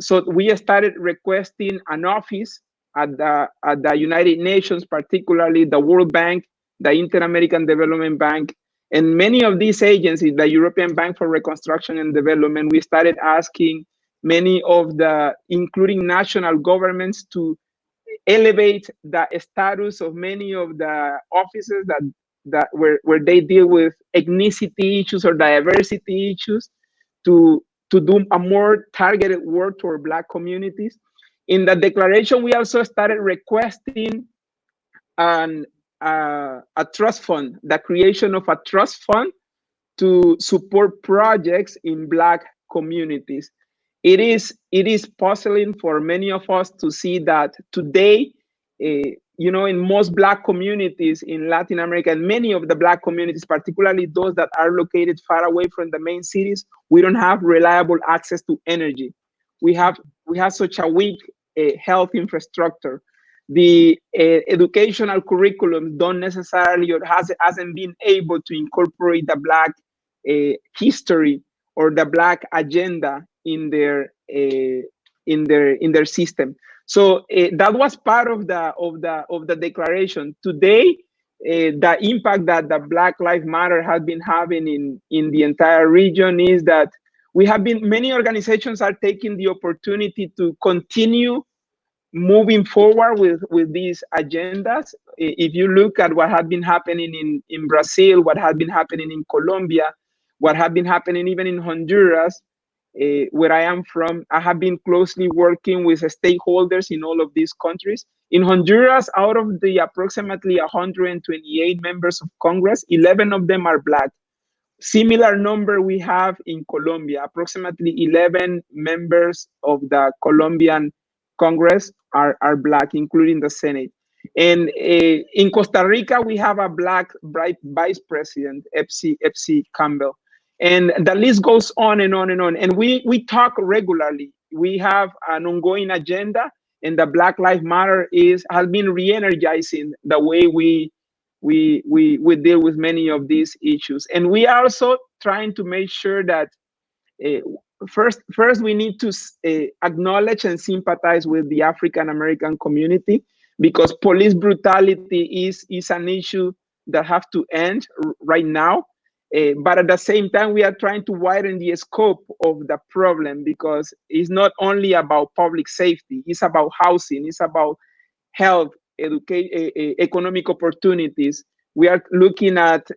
so we started requesting an office at the United Nations, particularly the World Bank, the Inter-American Development Bank, and many of these agencies, the European Bank for Reconstruction and Development. We started asking many of the, including national governments, to elevate the status of many of the offices that where they deal with ethnicity issues or diversity issues, to do a more targeted work toward Black communities. In the declaration, we also started requesting a trust fund, the creation of a trust fund to support projects in Black communities. It is puzzling for many of us to see that today, in most Black communities in Latin America, and many of the Black communities, particularly those that are located far away from the main cities, we don't have reliable access to energy. We have such a weak health infrastructure. The educational curriculum don't necessarily or hasn't been able to incorporate the Black history or the Black agenda in their system. So that was part of the declaration. Today, the impact that the Black Lives Matter has been having in the entire region is that many organizations are taking the opportunity to continue moving forward with these agendas. If you look at what had been happening in Brazil, what had been happening in Colombia, what had been happening even in Honduras, where I am from, I have been closely working with stakeholders in all of these countries. In Honduras, out of the approximately 128 members of Congress, 11 of them are Black. Similar number we have in Colombia, approximately 11 members of the Colombian Congress are Black, including the Senate. And in Costa Rica, we have a Black vice president, Epsi Campbell. And the list goes on and on and on. And we talk regularly. We have an ongoing agenda, and the Black Lives Matter has been re-energizing the way we deal with many of these issues. And we are also trying to make sure that first we need to acknowledge and sympathize with the African American community, because police brutality is an issue that have to end right now. But at the same time, we are trying to widen the scope of the problem, because it's not only about public safety, it's about housing, it's about health, economic opportunities. We are looking at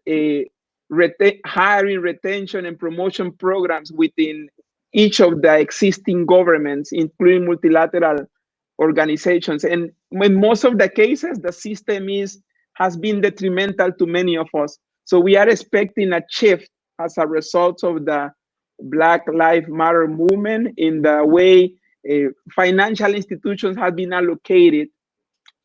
hiring, retention, and promotion programs within each of the existing governments, including multilateral organizations. And in most of the cases, the system has been detrimental to many of us. So we are expecting a shift as a result of the Black Lives Matter movement in the way financial institutions have been allocated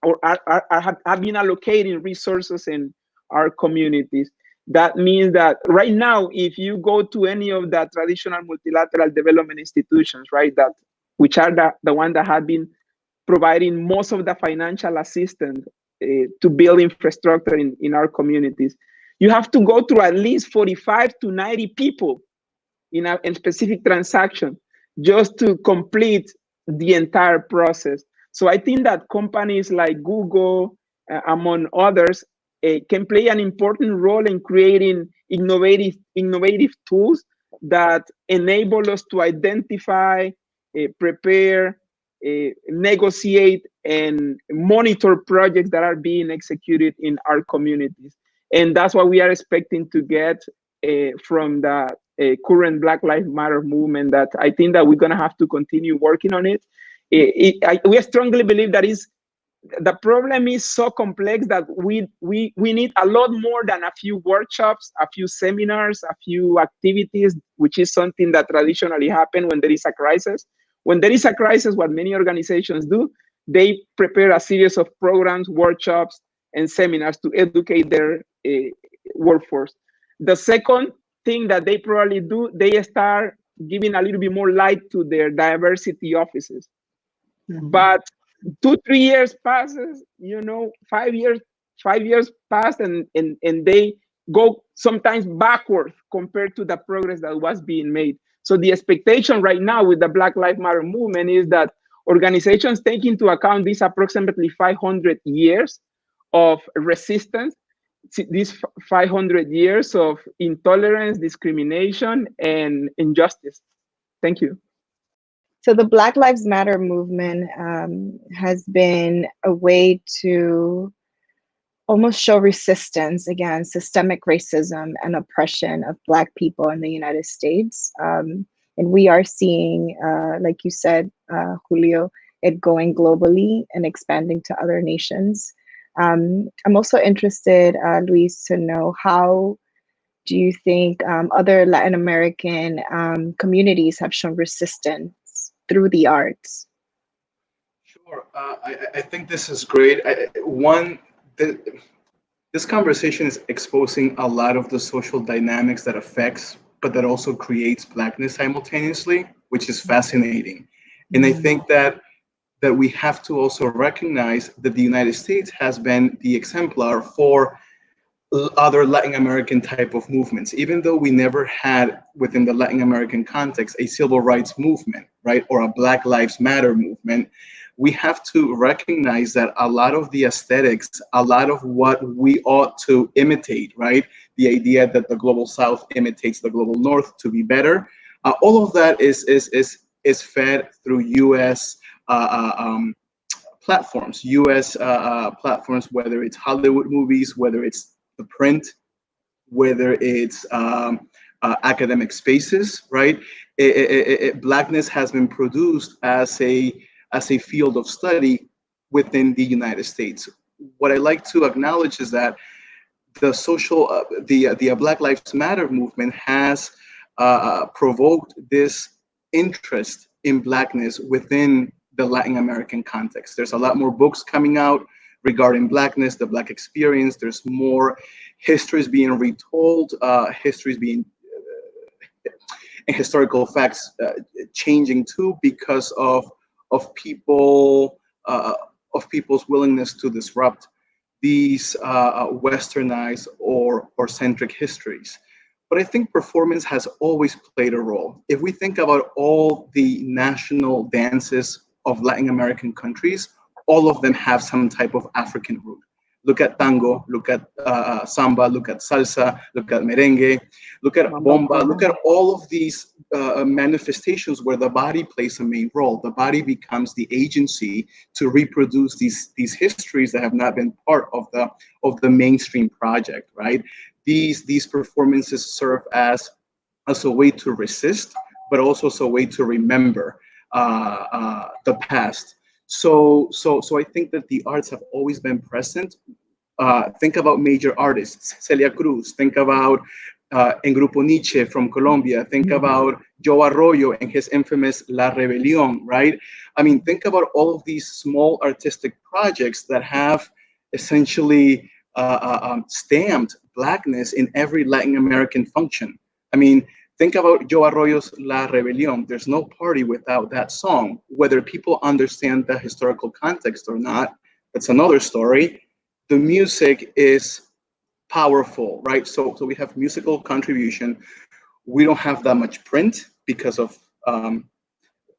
or have been allocating resources in our communities. That means that right now, if you go to any of the traditional multilateral development institutions, right, which are the ones that have been providing most of the financial assistance to build infrastructure in our communities, you have to go through at least 45 to 90 people in a specific transaction just to complete the entire process. So I think that companies like Google, among others, can play an important role in creating innovative tools that enable us to identify, prepare, negotiate, and monitor projects that are being executed in our communities. And that's what we are expecting to get from the current Black Lives Matter movement, that I think that we're going to have to continue working on it. We strongly believe that the problem is so complex that we need a lot more than a few workshops, a few seminars, a few activities, which is something that traditionally happens when there is a crisis. When there is a crisis, what many organizations do, they prepare a series of programs, workshops, and seminars to educate their workforce. The second thing that they probably do, they start giving a little bit more light to their diversity offices. Mm-hmm. But 2-3 years passes, 5 years pass, and they go sometimes backward compared to the progress that was being made. So the expectation right now with the Black Lives Matter movement is that organizations take into account these approximately 500 years of resistance, these 500 years of intolerance, discrimination, and injustice. Thank you. So the Black Lives Matter movement has been a way to almost show resistance against systemic racism and oppression of Black people in the United States. And we are seeing, like you said, Julio, it going globally and expanding to other nations. I'm also interested, Luis, to know how do you think other Latin American communities have shown resistance through the arts? Sure. I think this is great. This conversation is exposing a lot of the social dynamics that affects, but that also creates Blackness simultaneously, which is fascinating. And I think that we have to also recognize that the United States has been the exemplar for other Latin American type of movements, even though we never had within the Latin American context a civil rights movement, right, or a Black Lives Matter movement. We have to recognize that a lot of the aesthetics, a lot of what we ought to imitate, right, the idea that the global South imitates the global North to be better, all of that is fed through U.S. Platforms, U.S. Platforms, whether it's Hollywood movies, whether it's the print, whether it's academic spaces, right? Blackness has been produced as a field of study within the United States. What I like to acknowledge is that the Black Lives Matter movement has provoked this interest in Blackness within the Latin American context. There's a lot more books coming out regarding Blackness, the Black experience. There's more histories being retold, histories being and historical facts changing too because of people's willingness to disrupt these westernized or centric histories. But I think performance has always played a role. If we think about all the national dances of Latin American countries, all of them have some type of African root. Look at tango, look at samba, look at salsa, look at merengue, look at bomba, look at all of these manifestations where the body plays a main role. The body becomes the agency to reproduce these histories that have not been part of the mainstream project, right? These performances serve as a way to resist, but also as a way to remember the past. So I think that the arts have always been present. Think about major artists, Celia Cruz. Think about En Grupo Nietzsche from Colombia. Think about Joe Arroyo and his infamous La Rebelión, right? I mean, think about all of these small artistic projects that have essentially stamped Blackness in every Latin American function. I mean, think about Joe Arroyo's La Rebelión. There's no party without that song. Whether people understand the historical context or not, that's another story. The music is powerful, right? So we have musical contribution. We don't have that much print because of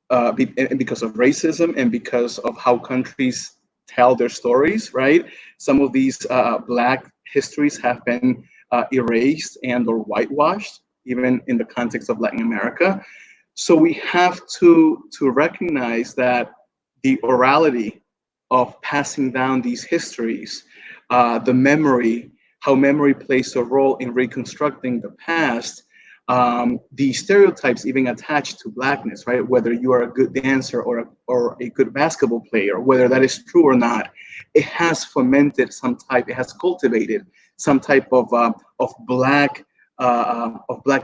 racism and because of how countries tell their stories, right? Some of these Black histories have been erased and or whitewashed, even in the context of Latin America. So we have to recognize that the orality of passing down these histories, the memory, how memory plays a role in reconstructing the past, the stereotypes even attached to Blackness, right? Whether you are a good dancer or a good basketball player, whether that is true or not, it has fomented it has cultivated some type of Black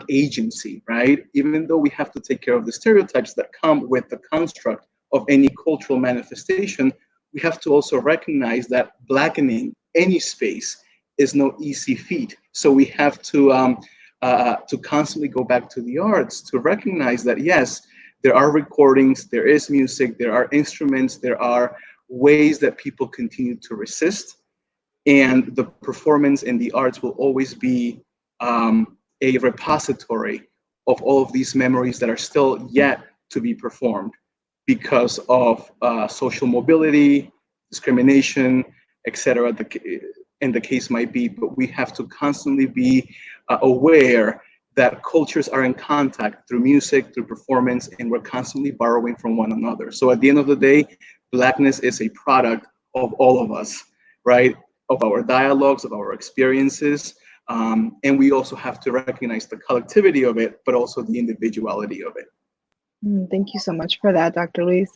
agency, right? Even though we have to take care of the stereotypes that come with the construct of any cultural manifestation, we have to also recognize that blackening any space is no easy feat. So we have to constantly go back to the arts to recognize that, yes, there are recordings, there is music, there are instruments, there are ways that people continue to resist. And the performance in the arts will always be a repository of all of these memories that are still yet to be performed because of social mobility, discrimination, etc. And the case might be, but we have to constantly be aware that cultures are in contact through music, through performance, and we're constantly borrowing from one another. So at the end of the day, Blackness is a product of all of us, right? Of our dialogues, of our experiences. And we also have to recognize the collectivity of it, but also the individuality of it. Thank you so much for that, Dr. Luis.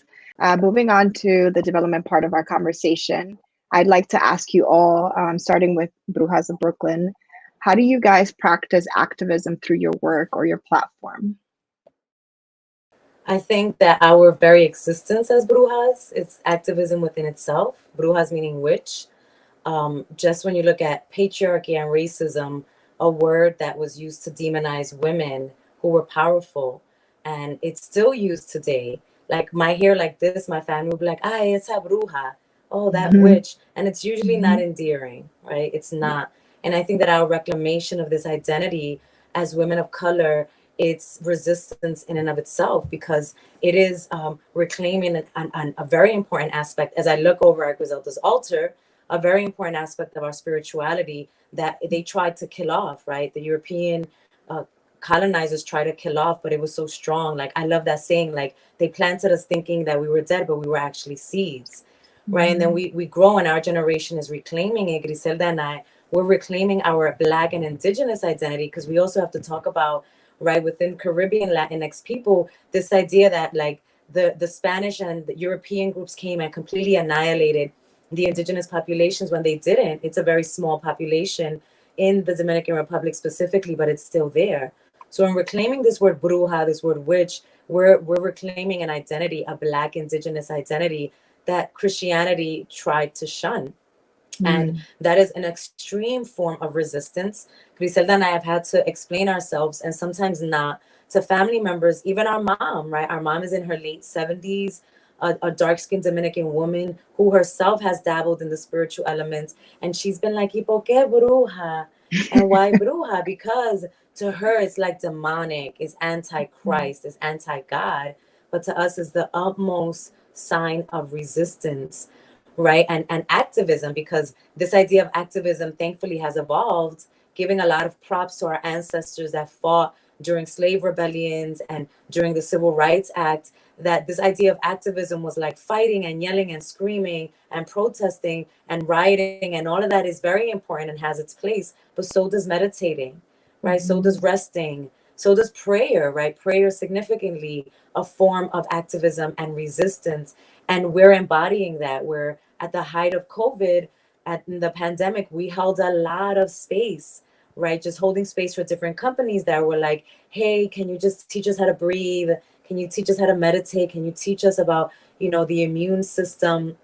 Moving on to the development part of our conversation, I'd like to ask you all, starting with Brujas of Brooklyn, how do you guys practice activism through your work or your platform? I think that our very existence as Brujas is activism within itself. Brujas meaning witch. Just when you look at patriarchy and racism, a word that was used to demonize women who were powerful, and it's still used today. Like my hair like this, my family would be like, "Ay, esa bruja." Oh, that witch. And it's usually not endearing, right? It's not. And I think that our reclamation of this identity as women of color, it's resistance in and of itself, because it is reclaiming a very important aspect. As I look over at Griselda's altar, a very important aspect of our spirituality that they tried to kill off, right? The European colonizers tried to kill off, but it was so strong. Like, I love that saying, like, they planted us thinking that we were dead, but we were actually seeds, right? And then we grow, and our generation is reclaiming it. Griselda and I, we're reclaiming our Black and Indigenous identity, because we also have to talk about, right, within Caribbean Latinx people, this idea that like the Spanish and the European groups came and completely annihilated the indigenous populations when they didn't. It's a very small population in the Dominican Republic specifically, but it's still there. So in reclaiming this word bruja, this word witch, we're reclaiming an identity, a Black indigenous identity that Christianity tried to shun. And that is an extreme form of resistance. Griselda and I have had to explain ourselves, and sometimes not, to family members, even our mom, right? Our mom is in her late 70s, a dark-skinned Dominican woman who herself has dabbled in the spiritual elements. And she's been like, ¿Y por qué bruja? And why bruja? Because to her, it's like demonic, it's anti-Christ, it's anti-God. But to us, it's the utmost sign of resistance, right? And activism, because this idea of activism thankfully has evolved, giving a lot of props to our ancestors that fought during slave rebellions and during the Civil Rights Act, that this idea of activism was like fighting and yelling and screaming and protesting and rioting, and all of that is very important and has its place, but so does meditating, right? So does resting, so does prayer, right? Prayer is significantly a form of activism and resistance, and we're embodying that. We're at the height of COVID, at the pandemic, we held a lot of space, right? Just holding space for different companies that were like, hey, can you just teach us how to breathe? Can you teach us how to meditate? Can you teach us about, the immune system?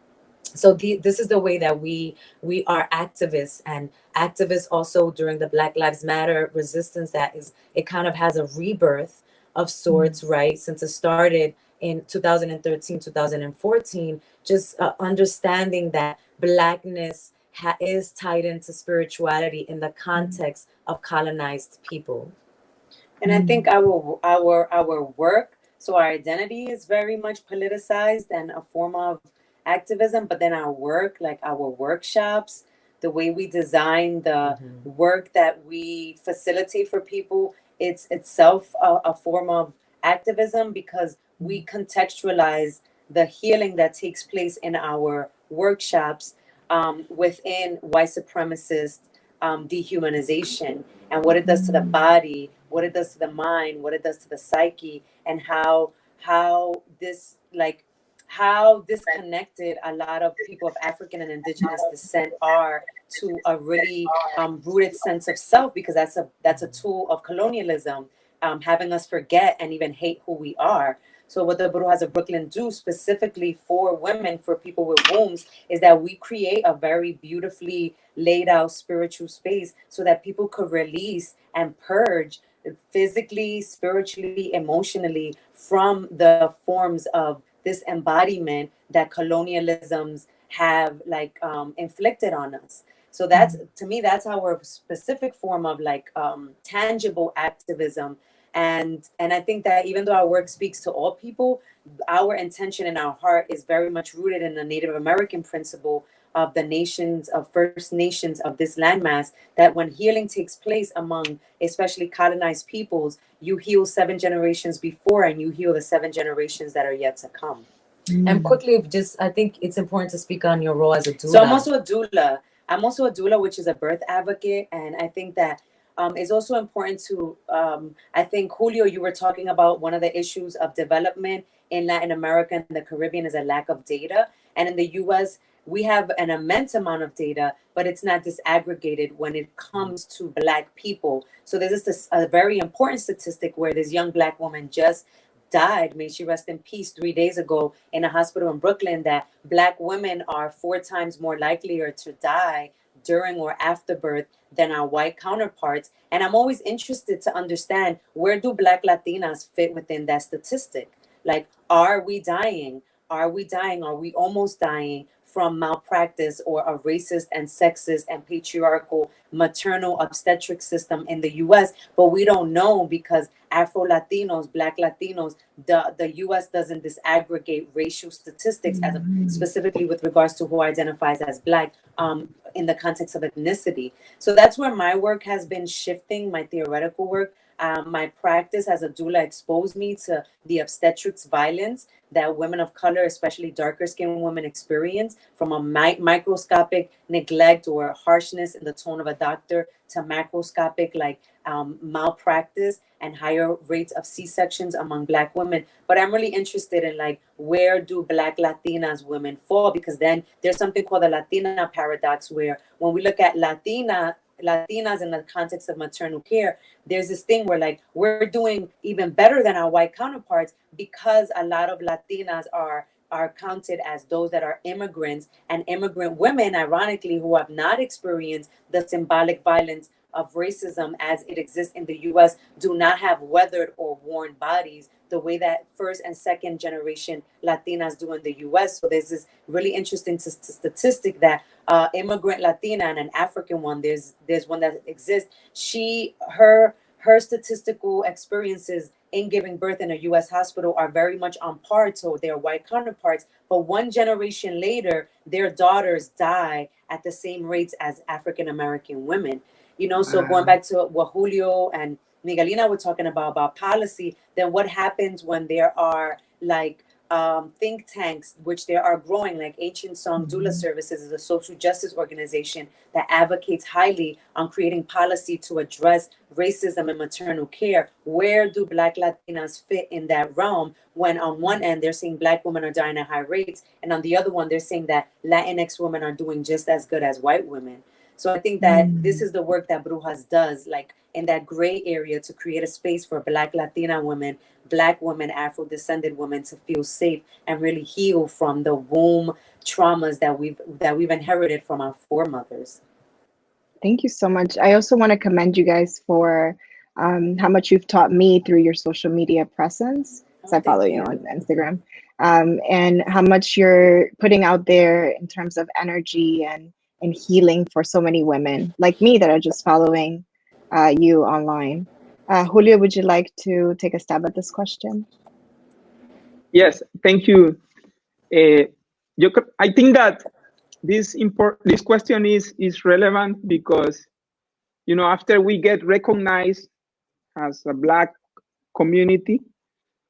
So this is the way that we are activists, and activists also during the Black Lives Matter resistance, that is, it kind of has a rebirth of sorts, right? Since it started in 2013, 2014, just understanding that Blackness is tied into spirituality in the context of colonized people. And I think our work, so our identity is very much politicized and a form of activism, but then our work, like our workshops, the way we design the work that we facilitate for people, it's itself a form of activism, because we contextualize the healing that takes place in our workshops within white supremacist dehumanization, and what it does to the body, what it does to the mind, what it does to the psyche, and how disconnected a lot of people of African and Indigenous descent are to a really rooted sense of self, because that's a tool of colonialism, having us forget and even hate who we are. So what the Brujas of Brooklyn do specifically for women, for people with wombs, is that we create a very beautifully laid out spiritual space so that people could release and purge physically, spiritually, emotionally from the forms of this embodiment that colonialisms have inflicted on us. So that's, to me, that's our specific form of tangible activism. And I think that even though our work speaks to all people, our intention and our heart is very much rooted in the Native American principle of the nations, of First Nations of this landmass, that when healing takes place among especially colonized peoples, you heal 7 generations before and you heal the 7 generations that are yet to come. And quickly, just I think it's important to speak on your role as a doula. So I'm also a doula. I'm also a doula, which is a birth advocate, and I think that it's also important to. I think Julio, you were talking about one of the issues of development in Latin America and the Caribbean is a lack of data, and in the U.S. we have an immense amount of data, but it's not disaggregated when it comes to Black people. So there's this a very important statistic where this young Black woman just died, may she rest in peace, 3 days ago in a hospital in Brooklyn, that Black women are 4 times more likelier to die during or after birth than our white counterparts. And I'm always interested to understand, where do Black Latinas fit within that statistic? Like, are we dying? Are we dying? Are we almost dying from malpractice or a racist and sexist and patriarchal maternal obstetric system in the US? But we don't know because Afro Latinos, Black Latinos, the US doesn't disaggregate racial statistics as specifically with regards to who identifies as Black in the context of ethnicity. So that's where my work has been shifting, my theoretical work. My practice as a doula exposed me to the obstetrics violence that women of color, especially darker skinned women, experience, from a microscopic neglect or harshness in the tone of a doctor to macroscopic like malpractice and higher rates of C-sections among Black women. But I'm really interested in like, where do Black Latinas women fall? Because then there's something called the Latina paradox, where when we look at Latinas in the context of maternal care, there's this thing where like we're doing even better than our white counterparts because a lot of Latinas are counted as those that are immigrants, and immigrant women, ironically, who have not experienced the symbolic violence of racism as it exists in the US, do not have weathered or worn bodies the way that first and second generation Latinas do in the US. So there's this really interesting statistic that immigrant Latina and an African one, there's one that exists. Her statistical experiences in giving birth in a US hospital are very much on par to their white counterparts. But 1 generation later, their daughters die at the same rates as African American women. You know, so going back to what Julio and Miguelina were talking about policy, then what happens when there are like think tanks, which there are growing, like Ancient Song Doula Services is a social justice organization that advocates highly on creating policy to address racism in maternal care. Where do Black Latinas fit in that realm when on one end they're saying Black women are dying at high rates, and on the other one they're saying that Latinx women are doing just as good as white women? So I think that this is the work that Brujas does, like in that gray area, to create a space for Black Latina women, Black women, Afro-descended women to feel safe and really heal from the womb traumas that we've inherited from our foremothers. Thank you so much. I also want to commend you guys for how much you've taught me through your social media presence. So I follow you on Instagram, and how much you're putting out there in terms of energy and healing for so many women like me that are just following you online. Julio, would you like to take a stab at this question? Yes, thank you. I think that this question is relevant because, you know, after we get recognized as a Black community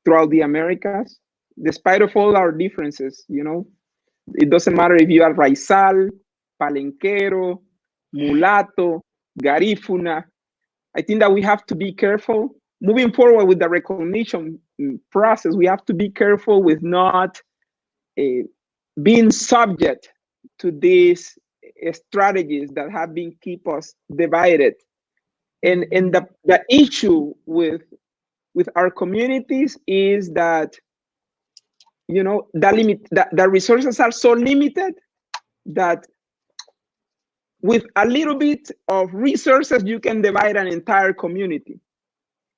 throughout the Americas, despite of all our differences, you know, it doesn't matter if you are Raizal, Palenquero, Mulato, Garifuna. I think that we have to be careful moving forward with the recognition process. We have to be careful with not being subject to these strategies that have been keep us divided. And the issue with our communities is that, you know, the resources are so limited that with a little bit of resources, you can divide an entire community.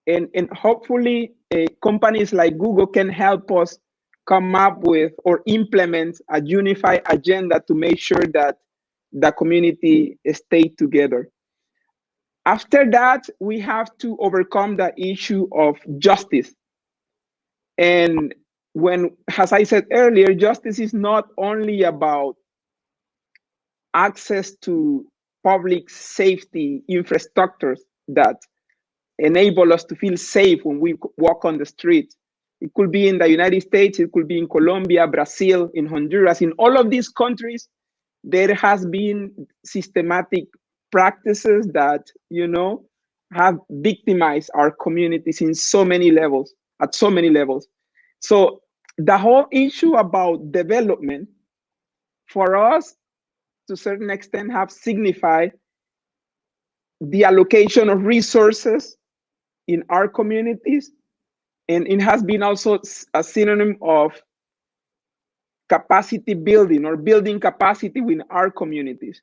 And hopefully companies like Google can help us come up with or implement a unified agenda to make sure that the community stay together. After that, we have to overcome the issue of justice. And when, as I said earlier, justice is not only about access to public safety infrastructures that enable us to feel safe when we walk on the street. It could be in the United States, it could be in Colombia, Brazil, in Honduras. In all of these countries, there has been systematic practices that, have victimized our communities in so many levels, at so many levels. So the whole issue about development for us, to a certain extent, have signified the allocation of resources in our communities, and it has been also a synonym of capacity building or building capacity within our communities.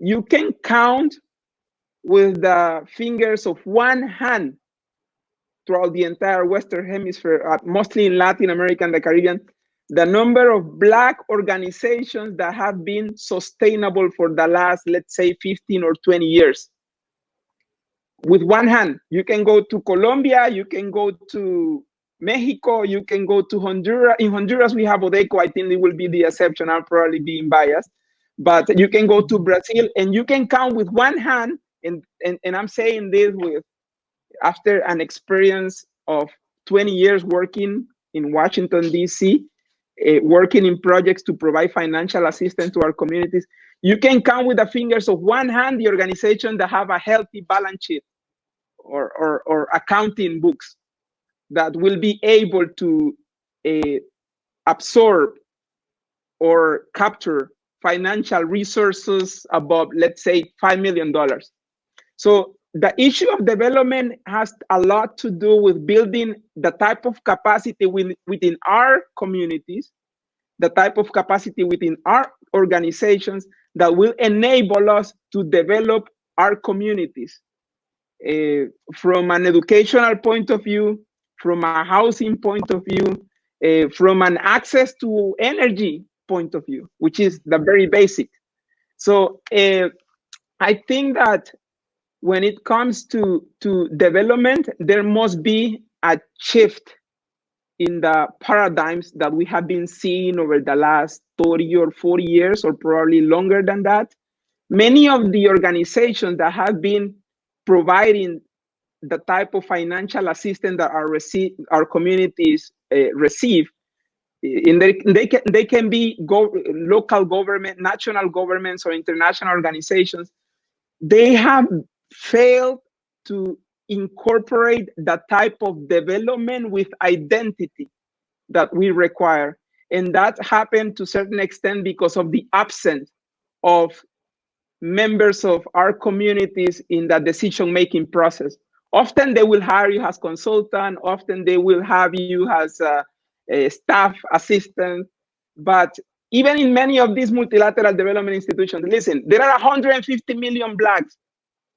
You can count with the fingers of one hand throughout the entire Western Hemisphere, mostly in Latin America and the Caribbean, the number of Black organizations that have been sustainable for the last, let's say, 15 or 20 years. With one hand, you can go to Colombia, you can go to Mexico, you can go to Honduras. In Honduras, we have Odeco. I think it will be the exception. I'm probably being biased. But you can go to Brazil, and you can count with one hand, and I'm saying this after an experience of 20 years working in Washington, D.C., working in projects to provide financial assistance to our communities. You can count with the fingers of one hand the organizations that have a healthy balance sheet or accounting books that will be able to absorb or capture financial resources above, let's say, $5 million. So the issue of development has a lot to do with building the type of capacity within our communities, the type of capacity within our organizations that will enable us to develop our communities from an educational point of view, from a housing point of view, from an access to energy point of view, which is the very basic. So I think that when it comes to development, there must be a shift in the paradigms that we have been seeing over the last 30 or 40 years, or probably longer than that. Many of the organizations that have been providing the type of financial assistance that our communities receive, and they can be local government, national governments, or international organizations. They have failed to incorporate the type of development with identity that we require. And that happened to a certain extent because of the absence of members of our communities in the decision-making process. Often they will hire you as consultant, often they will have you as a staff assistant, but even in many of these multilateral development institutions, listen, there are 150 million Blacks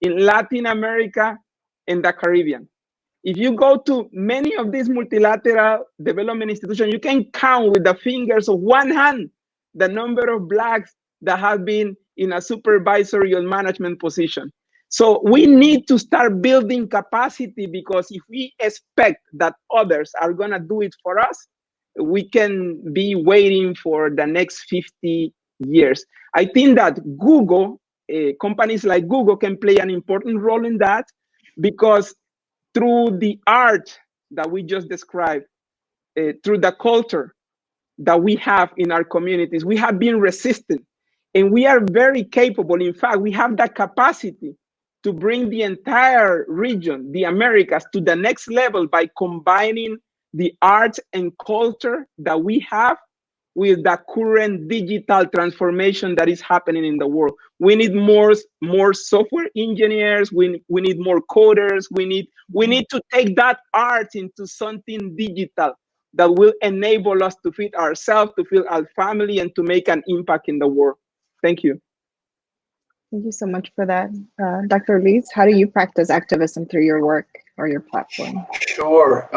in Latin America and the Caribbean. If you go to many of these multilateral development institutions, you can count with the fingers of one hand the number of Blacks that have been in a supervisory or management position. So we need to start building capacity, because if we expect that others are gonna do it for us, we can be waiting for the next 50 years. I think that Google, companies like Google can play an important role in that, because through the art that we just described, through the culture that we have in our communities, we have been resistant, and we are very capable. In fact, we have the capacity to bring the entire region, the Americas, to the next level by combining the art and culture that we have with the current digital transformation that is happening in the world. We need more software engineers. We need more coders. We need to take that art into something digital that will enable us to feed ourselves, to feed our family, and to make an impact in the world. Thank you. Thank you so much for that. Dr. Luis, how do you practice activism through your work or your platform? Sure.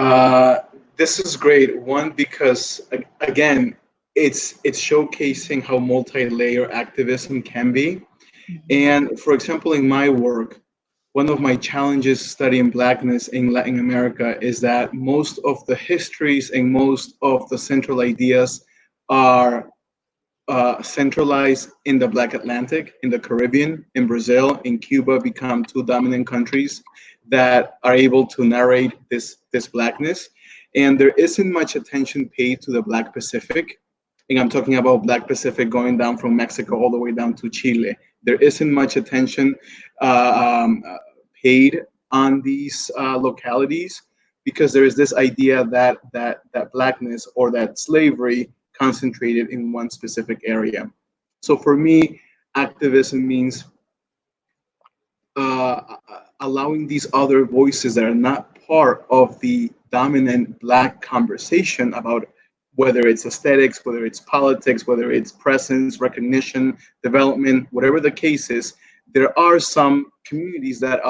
This is great. One, because again, it's showcasing how multi-layer activism can be. And for example, in my work, one of my challenges studying Blackness in Latin America is that most of the histories and most of the central ideas are centralized in the Black Atlantic, in the Caribbean, in Brazil, in Cuba, become two dominant countries that are able to narrate this blackness. And there isn't much attention paid to the Black Pacific. And I'm talking about Black Pacific going down from Mexico all the way down to Chile. There isn't much attention paid on these localities because there is this idea that blackness or that slavery concentrated in one specific area. So for me, activism means allowing these other voices that are not part of the dominant Black conversation about whether it's aesthetics, whether it's politics, whether it's presence, recognition, development, whatever the case is. There are some communities that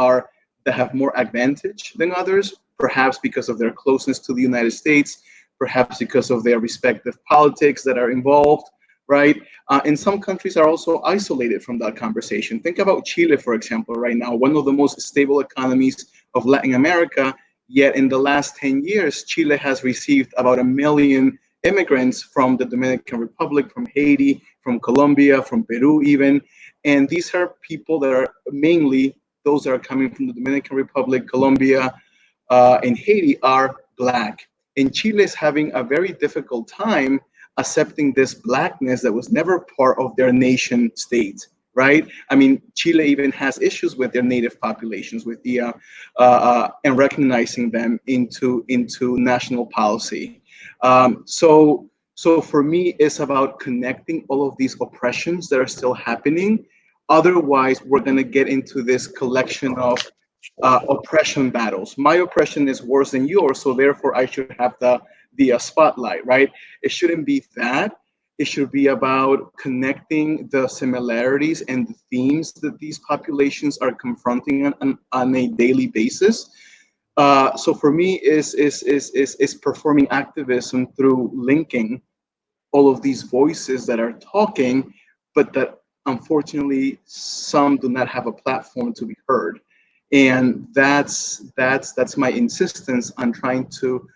have more advantage than others, perhaps because of their closeness to the United States, perhaps because of their respective politics that are involved, right? And some countries are also isolated from that conversation. Think about Chile, for example, right now, one of the most stable economies of Latin America, yet in the last 10 years, Chile has received about 1 million immigrants from the Dominican Republic, from Haiti, from Colombia, from Peru even. And these are people that are mainly, those that are coming from the Dominican Republic, Colombia, and Haiti are Black. And Chile is having a very difficult time accepting this Blackness that was never part of their nation state, right? I mean, Chile even has issues with their native populations, with the and recognizing them into national policy. So for me, it's about connecting all of these oppressions that are still happening. Otherwise, we're going to get into this collection of oppression battles. My oppression is worse than yours, so therefore I should have the spotlight, right? It shouldn't be that. It should be about connecting the similarities and the themes that these populations are confronting on a daily basis. So for me, is performing activism through linking all of these voices that are talking, but that unfortunately some do not have a platform to be heard. And that's my insistence on trying to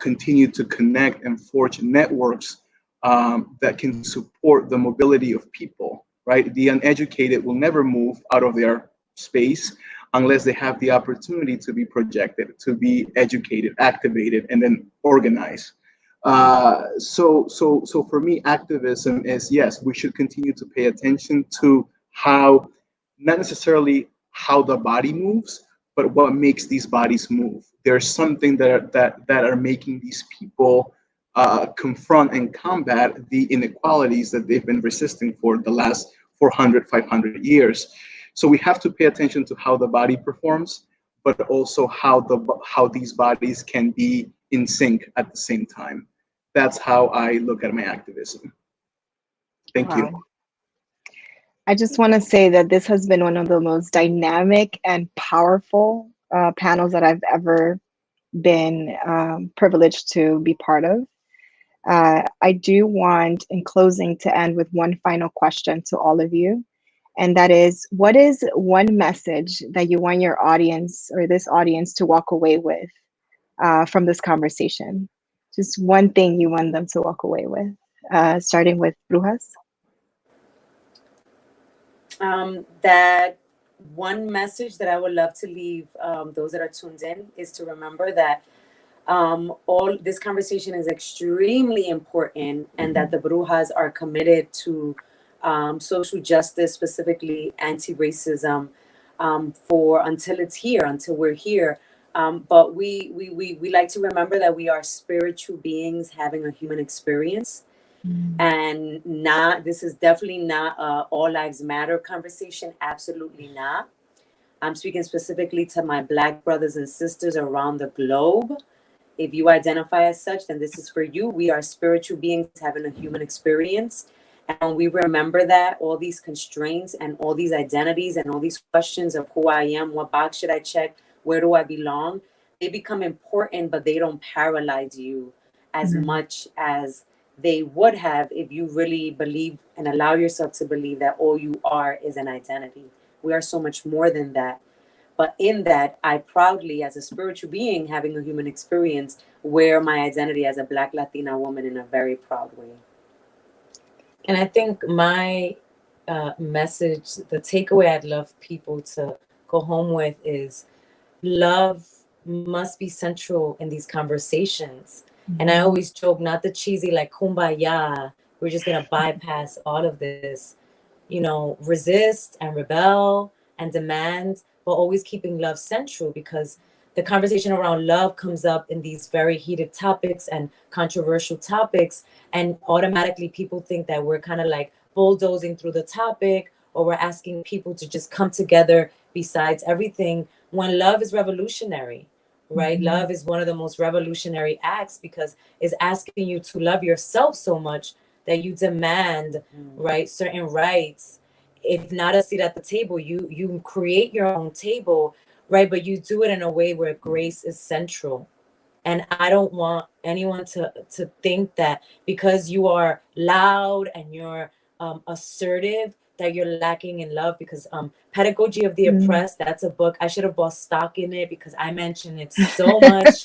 continue to connect and forge networks that can support the mobility of people, right? The uneducated will never move out of their space unless they have the opportunity to be projected, to be educated, activated, and then organized. So for me, activism is, yes, we should continue to pay attention to how, not necessarily how the body moves, but what makes these bodies move. There's something that are making these people confront and combat the inequalities that they've been resisting for the last 400, 500 years. So we have to pay attention to how the body performs, but also how these bodies can be in sync at the same time. That's how I look at my activism. Thank you. Wow. I just want to say that this has been one of the most dynamic and powerful panels that I've ever been privileged to be part of. I do want, in closing, to end with one final question to all of you. And that is, what is one message that you want your audience or this audience to walk away with from this conversation? Just one thing you want them to walk away with, starting with Brujas. That one message that I would love to leave those that are tuned in is to remember that all this conversation is extremely important, and that the Brujas are committed to social justice, specifically anti-racism, until we're here. But we like to remember that we are spiritual beings having a human experience. And this is definitely not all lives matter conversation. Absolutely not. I'm speaking specifically to my Black brothers and sisters around the globe. If you identify as such, then this is for you. We are spiritual beings having a human experience. And we remember that all these constraints and all these identities and all these questions of who I am, what box should I check, where do I belong, they become important, but they don't paralyze you as much as they would have if you really believe and allow yourself to believe that all you are is an identity. We are so much more than that. But in that, I proudly, as a spiritual being having a human experience, wear my identity as a Black Latina woman in a very proud way. And I think my message, the takeaway I'd love people to go home with is love must be central in these conversations. And I always joke, not the cheesy like kumbaya, we're just gonna bypass all of this, you know, resist and rebel and demand, but always keeping love central, because the conversation around love comes up in these very heated topics and controversial topics. And automatically people think that we're kind of like bulldozing through the topic, or we're asking people to just come together besides everything, when love is revolutionary, right? Love is one of the most revolutionary acts, because it's asking you to love yourself so much that you demand, right, certain rights. If not a seat at the table, you create your own table, right? But you do it in a way where grace is central. And I don't want anyone to think that because you are loud and you're assertive, that you're lacking in love. Because Pedagogy of the Oppressed, that's a book. I should have bought stock in it because I mention it so much.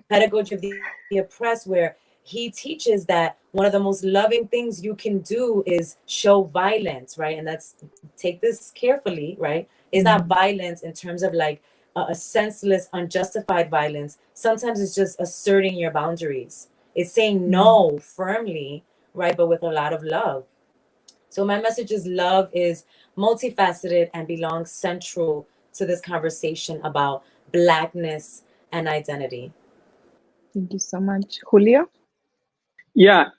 Pedagogy of the Oppressed, where he teaches that one of the most loving things you can do is show violence, right? And that's, take this carefully, right? Is not violence in terms of like a senseless, unjustified violence. Sometimes it's just asserting your boundaries. It's saying no firmly, right? But with a lot of love. So my message is love is multifaceted and belongs central to this conversation about Blackness and identity. Thank you so much. Julio? Yeah.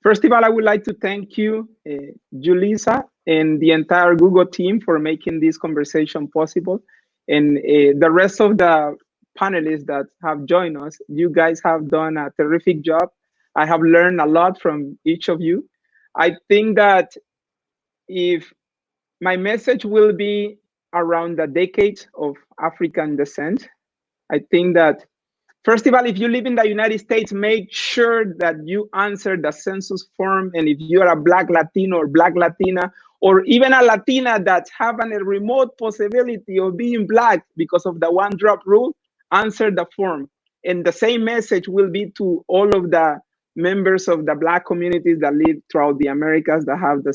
First of all, I would like to thank you, Julissa, and the entire Google team for making this conversation possible. And the rest of the panelists that have joined us, you guys have done a terrific job. I have learned a lot from each of you. I think that if my message will be around the decades of African descent, I think that first of all, if you live in the United States, make sure that you answer the census form. And if you're a Black Latino or Black Latina, or even a Latina that's having a remote possibility of being Black because of the one drop rule, answer the form. And the same message will be to all of the members of the Black communities that live throughout the Americas that have the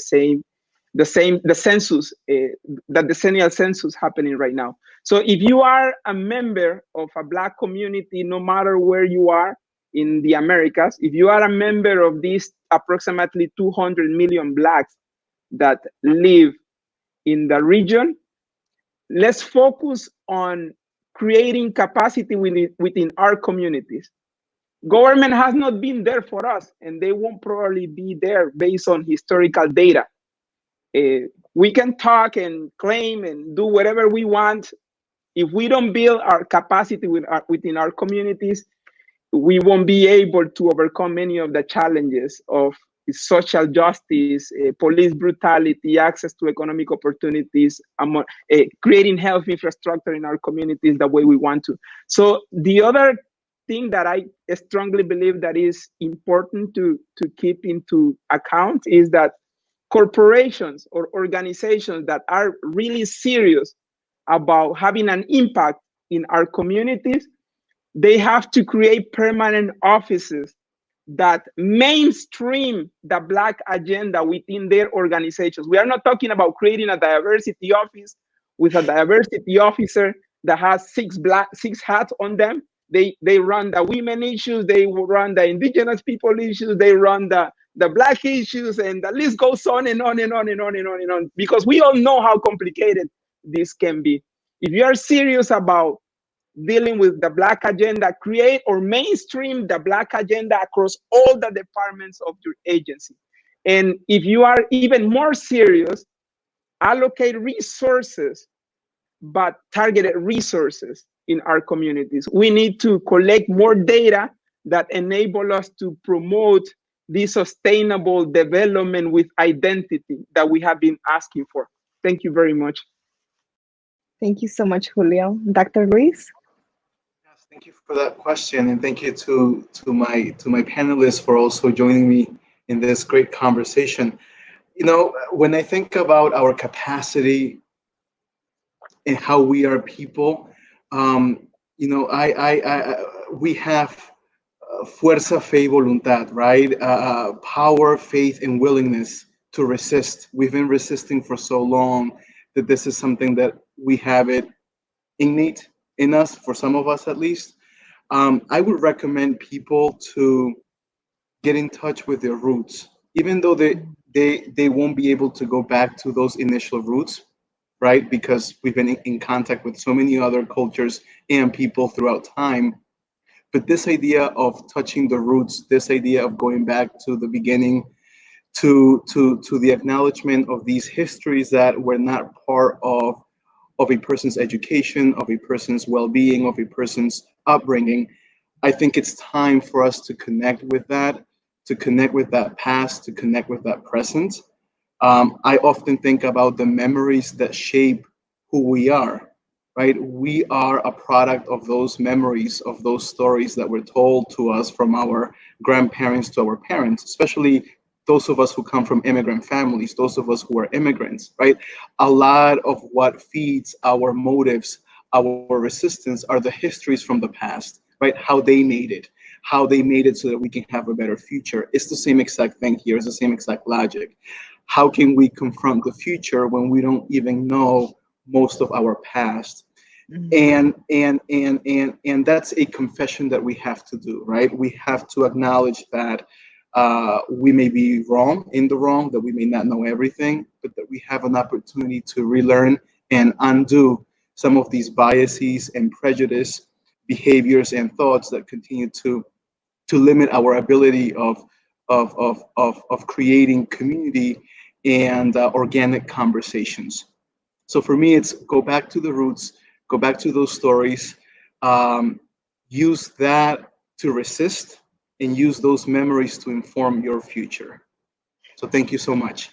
census, the decennial census happening right now. So if you are a member of a Black community, no matter where you are in the Americas, if you are a member of these approximately 200 million Blacks that live in the region, let's focus on creating capacity within our communities. Government has not been there for us, and they won't probably be there based on historical data. We can talk and claim and do whatever we want. If we don't build our capacity within our communities, we won't be able to overcome many of the challenges of social justice, police brutality, access to economic opportunities, creating health infrastructure in our communities the way we want to. So the other thing that I strongly believe that is important to keep into account is that corporations or organizations that are really serious about having an impact in our communities, they have to create permanent offices that mainstream the Black agenda within their organizations. We are not talking about creating a diversity office with a diversity officer that has six hats on them. They run the women issues, they run the indigenous people issues, they run the Black issues, and the list goes on and on and on and on and on and on, because we all know how complicated this can be. If you are serious about dealing with the Black agenda, create or mainstream the Black agenda across all the departments of your agency. And if you are even more serious, allocate resources, but targeted resources in our communities. We need to collect more data that enable us to promote this sustainable development with identity that we have been asking for. Thank you very much. Thank you so much, Julio. Dr. Luis? Yes, thank you for that question, and thank you to my panelists for also joining me in this great conversation. You know, when I think about our capacity and how we are people, you know, we have fuerza, fe, voluntad, right? Power, faith, and willingness to resist. We've been resisting for so long that this is something that we have it innate in us, for some of us at least. I would recommend people to get in touch with their roots, even though they won't be able to go back to those initial roots, right? Because we've been in contact with so many other cultures and people throughout time. But this idea of touching the roots, this idea of going back to the beginning, to the acknowledgement of these histories that were not part of a person's education, of a person's well-being, of a person's upbringing, I think it's time for us to connect with that, to connect with that past, to connect with that present. I often think about the memories that shape who we are, right? We are a product of those memories, of those stories that were told to us from our grandparents to our parents, especially those of us who come from immigrant families, those of us who are immigrants, right? A lot of what feeds our motives, our resistance, are the histories from the past, right? How they made it so that we can have a better future. It's the same exact thing here. It's the same exact logic. How can we confront the future when we don't even know most of our past? And that's a confession that we have to do, right? We have to acknowledge that we may be wrong, in the wrong, that we may not know everything, but that we have an opportunity to relearn and undo some of these biases and prejudice behaviors and thoughts that continue to limit our ability of creating community and organic conversations. So for me, it's go back to the roots, go back to those stories, um, use that to resist, and use those memories to inform your future. So thank you so much.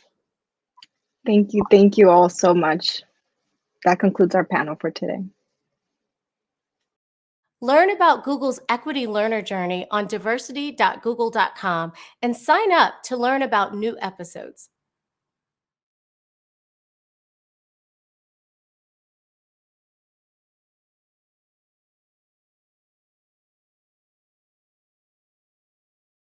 Thank you. Thank you all so much. That concludes our panel for today. Learn about Google's Equity Learner Journey on diversity.google.com and sign up to learn about new episodes.